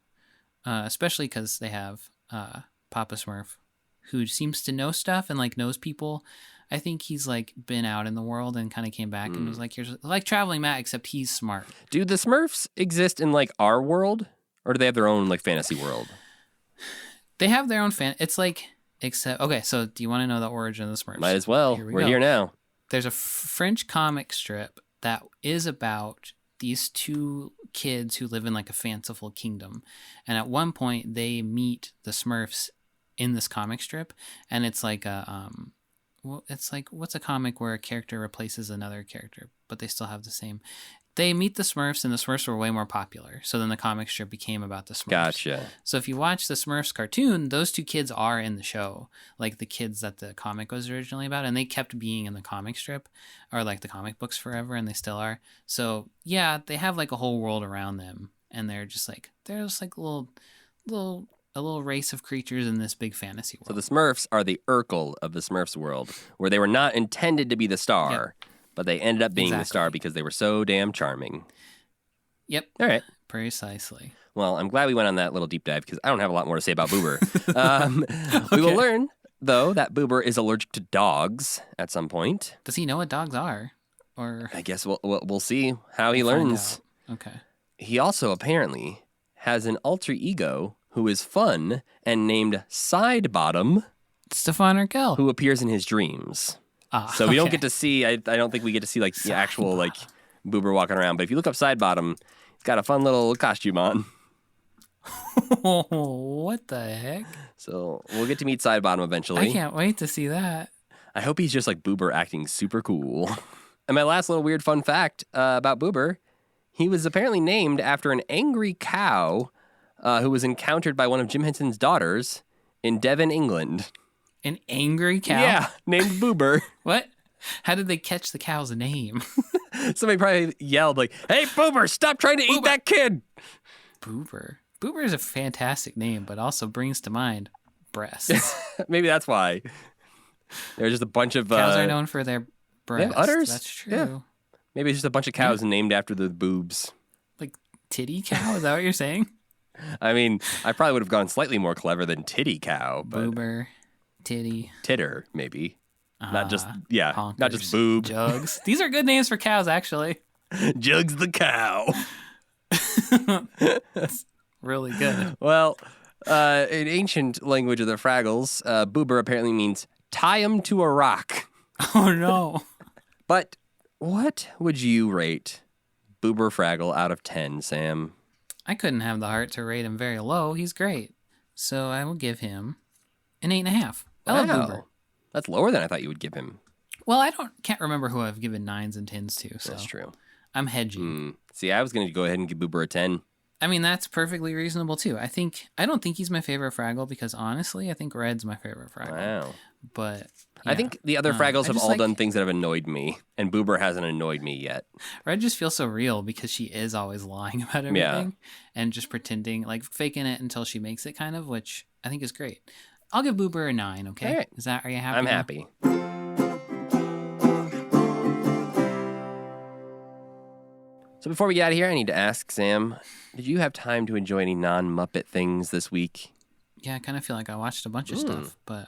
especially because they have Papa Smurf, who seems to know stuff and like knows people. I think he's like been out in the world and kind of came back and was like, "Here's like traveling Matt, except he's smart." Do the Smurfs exist in like our world, or do they have their own like fantasy world? They have their own It's like except okay. So do you want to know the origin of the Smurfs? Might as well. We're here now. There's a French comic strip that is about these two kids who live in like a fanciful kingdom, and at one point they meet the Smurfs in this comic strip, and it's like a well, it's like, what's a comic where a character replaces another character but they still have the same. They meet the Smurfs, and the Smurfs were way more popular, so then the comic strip became about the Smurfs. Gotcha. So if you watch the Smurfs cartoon, those two kids are in the show, like the kids that the comic was originally about, and they kept being in the comic strip, or like the comic books forever, and they still are. So yeah, they have like a whole world around them, and they're just like a little race of creatures in this big fantasy world. So the Smurfs are the Urkel of the Smurfs world, where they were not intended to be the star, but they ended up being the star because they were so damn charming. Yep. All right. Precisely. Well, I'm glad we went on that little deep dive because I don't have a lot more to say about Boober. We will learn, though, that Boober is allergic to dogs at some point. Does he know what dogs are? Or I guess we'll see how he find learns. out. Okay. He also apparently has an alter ego who is fun and named Sidebottom, Stefan Urkel. who appears in his dreams. So we don't get to see, I don't think we get to see like the actual like Boober walking around. But if you look up Sidebottom, he's got a fun little costume on. What the heck? So we'll get to meet Sidebottom eventually. I can't wait to see that. I hope he's just like Boober acting super cool. And my last little weird fun fact about Boober, he was apparently named after an angry cow who was encountered by one of Jim Henson's daughters in Devon, England. An angry cow? Yeah, named Boober. What? How did they catch the cow's name? Somebody probably yelled like, "Hey, Boober, stop trying to eat that kid!" Boober. Boober is a fantastic name, but also brings to mind breasts. Maybe that's why. There's just a bunch of... Cows are known for their breasts. udders? That's true. Yeah. Maybe it's just a bunch of cows named after the boobs. Like titty cow? Is that what you're saying? I mean, I probably would have gone slightly more clever than titty cow, but... Boober. Titty. Titter, maybe. Not just, Honkers, not just boob. Jugs. These are good names for cows, actually. Jugs the cow. That's really good. Well, in ancient language of the Fraggles, Boober apparently means tie 'em to a rock. Oh, no. But what would you rate Boober Fraggle out of 10, Sam? I couldn't have the heart to rate him very low. He's great. So I will give him an 8.5. I love Boober. That's lower than I thought you would give him. Well, can't remember who I've given 9s and 10s to. So That's true. I'm hedging. See, I was going to go ahead and give Boober a 10. I mean, that's perfectly reasonable too. I don't think he's my favorite Fraggle because honestly, I think Red's my favorite Fraggle. Wow. But I think the other Fraggles have all like, done things that have annoyed me, and Boober hasn't annoyed me yet. Red just feels so real because she is always lying about everything and just pretending, like faking it until she makes it, kind of, which I think is great. I'll give Boober a 9. Okay, all right. Are you happy? I'm now? happy. So before we get out of here, I need to ask Sam, did you have time to enjoy any non-Muppet things this week? Yeah, I kind of feel like I watched a bunch of stuff, but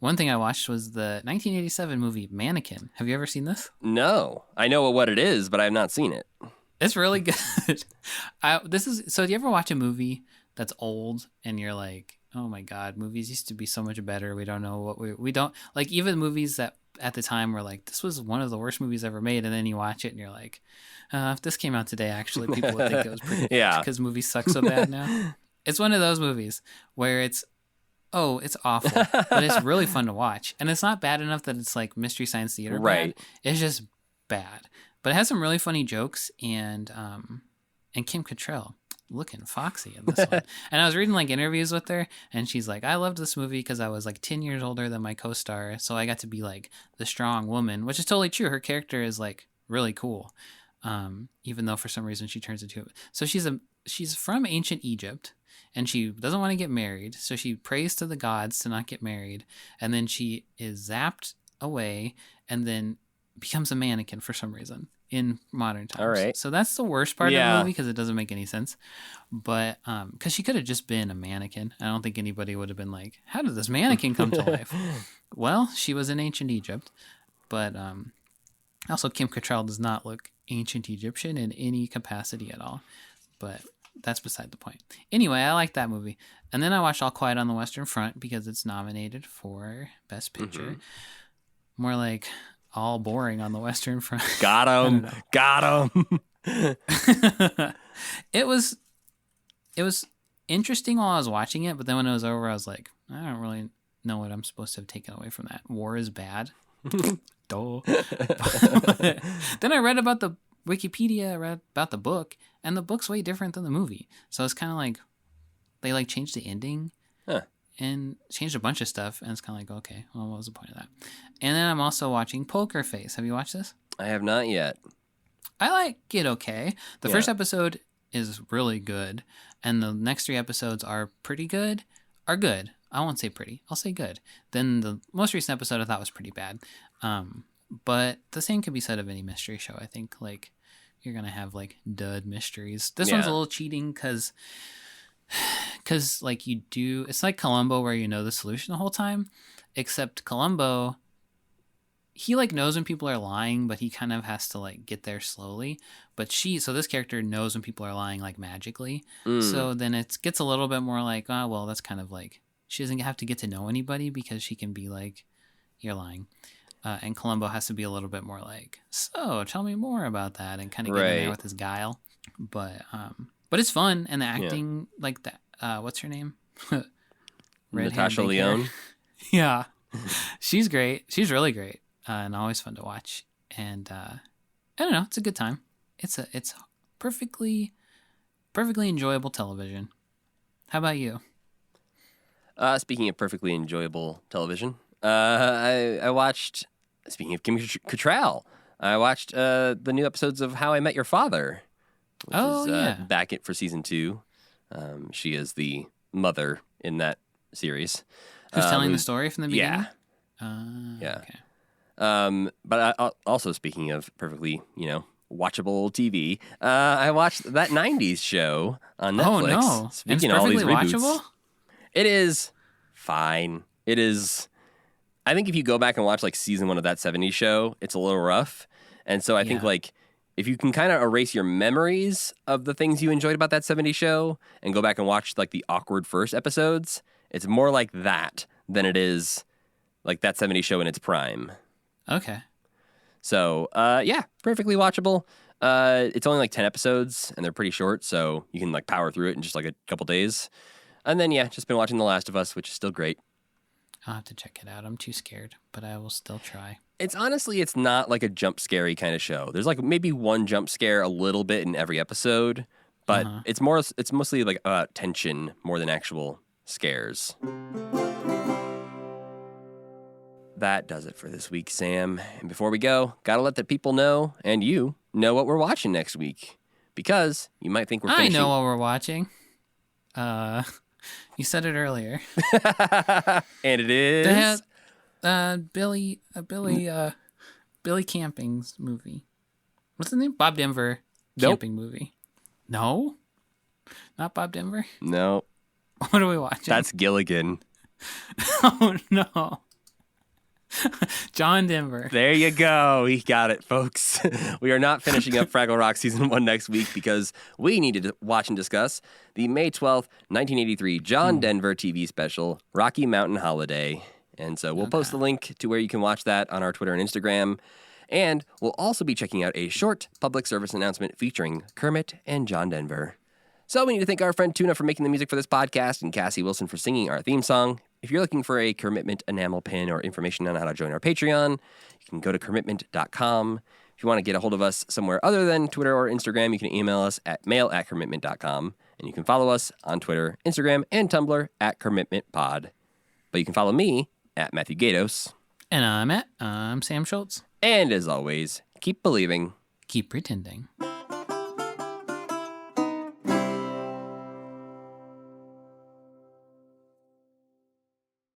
one thing I watched was the 1987 movie Mannequin. Have you ever seen this? No. I know what it is, but I have not seen it. It's really good. So do you ever watch a movie that's old and you're like, oh my God, movies used to be so much better. We don't know what we don't like, even movies that at the time were like, this was one of the worst movies ever made. And then you watch it and you're like, if this came out today, actually, people would think it was pretty good because movies suck so bad now. It's one of those movies where it's awful, but it's really fun to watch. And it's not bad enough that it's like Mystery Science Theater bad. It's just bad. But it has some really funny jokes and Kim Cattrall looking foxy in this one. And I was reading like interviews with her and she's like, I loved this movie because I was like 10 years older than my co-star. So I got to be like the strong woman, which is totally true. Her character is like really cool. Even though for some reason she turns into it. So she's from ancient Egypt and she doesn't want to get married. So she prays to the gods to not get married. And then she is zapped away and then becomes a mannequin for some reason in modern times. All right. So that's the worst part of Yeah. the movie because it doesn't make any sense. But because she could have just been a mannequin. I don't think anybody would have been like, how did this mannequin come to life? Well, she was in ancient Egypt. But also Kim Cattrall does not look ancient Egyptian in any capacity at all. But that's beside the point. Anyway, I like that movie. And then I watched All Quiet on the Western Front because it's nominated for Best Picture. More like All Boring on the Western Front. Got him. Got him. It was interesting while I was watching it, but then when it was over, I was like, I don't really know what I'm supposed to have taken away from that. War is bad. Duh. Then I read about the Wikipedia, I read about the book, and the book's way different than the movie. So it's kind of like they like changed the ending and changed a bunch of stuff, and it's kind of like, okay, well, what was the point of that? And then I'm also watching Poker Face. Have you watched this? I have not yet. I like it okay. The first episode is really good, and the next 3 episodes are pretty good. Are good. I won't say pretty. I'll say good. Then the most recent episode I thought was pretty bad. But the same could be said of any mystery show. I think like you're gonna have like dud mysteries. This one's a little cheating because like you do. It's like Columbo where you know the solution the whole time, except Columbo, he like knows when people are lying, but he kind of has to like get there slowly. But so this character knows when people are lying like magically. So then it gets a little bit more like, oh well, that's kind of like she doesn't have to get to know anybody because she can be like, you're lying. And Columbo has to be a little bit more like, so tell me more about that, and kind of get in there with his guile. But it's fun, and the acting like that. What's her name? Natasha Lyonne. Yeah, she's great. She's really great, and always fun to watch. And I don't know, it's a good time. It's perfectly enjoyable television. How about you? Speaking of perfectly enjoyable television, I watched. Speaking of Kim Cattrall, I watched the new episodes of How I Met Your Father, which is back for season 2. She is the mother in that series. Who's telling the story from the beginning? Yeah. Okay. But also speaking of perfectly, watchable TV, I watched that 90s show on Netflix. Oh no! Speaking and of all these perfectly reboots. watchable? It is fine. It is. I think if you go back and watch like season 1 of that 70s show, it's a little rough. And so I think like if you can kind of erase your memories of the things you enjoyed about that 70s show and go back and watch like the awkward first episodes, it's more like that than it is like that 70s show in its prime. Okay. So, perfectly watchable. It's only like 10 episodes and they're pretty short, so you can like power through it in just like a couple days. And then, just been watching The Last of Us, which is still great. I'll have to check it out. I'm too scared, but I will still try. It's not like a jump scary kind of show. There's like maybe one jump scare a little bit in every episode, but it's mostly like tension more than actual scares. That does it for this week, Sam. And before we go, gotta let the people know, and you know what we're watching next week, because you might think we're finishing. I know what we're watching. You said it earlier. And it is Billy Camping's movie. What's the name? Bob Denver camping movie. No, not Bob Denver. No. What are we watching? That's Gilligan. Oh no. John Denver. There you go. He got it, folks. We are not finishing up Fraggle Rock Season 1 next week because we need to watch and discuss the May 12th, 1983 John Denver TV special, Rocky Mountain Holiday. And so we'll post the link to where you can watch that on our Twitter and Instagram. And we'll also be checking out a short public service announcement featuring Kermit and John Denver. So we need to thank our friend Tuna for making the music for this podcast and Cassie Wilson for singing our theme song. If you're looking for a Commitment enamel pin or information on how to join our Patreon, you can go to commitment.com. If you want to get a hold of us somewhere other than Twitter or Instagram, you can email us at mail@commitment.com. And you can follow us on Twitter, Instagram, and Tumblr at CommitmentPod. But you can follow me at Matthew Gatos. And I'm Sam Schultz. And as always, keep believing. Keep pretending.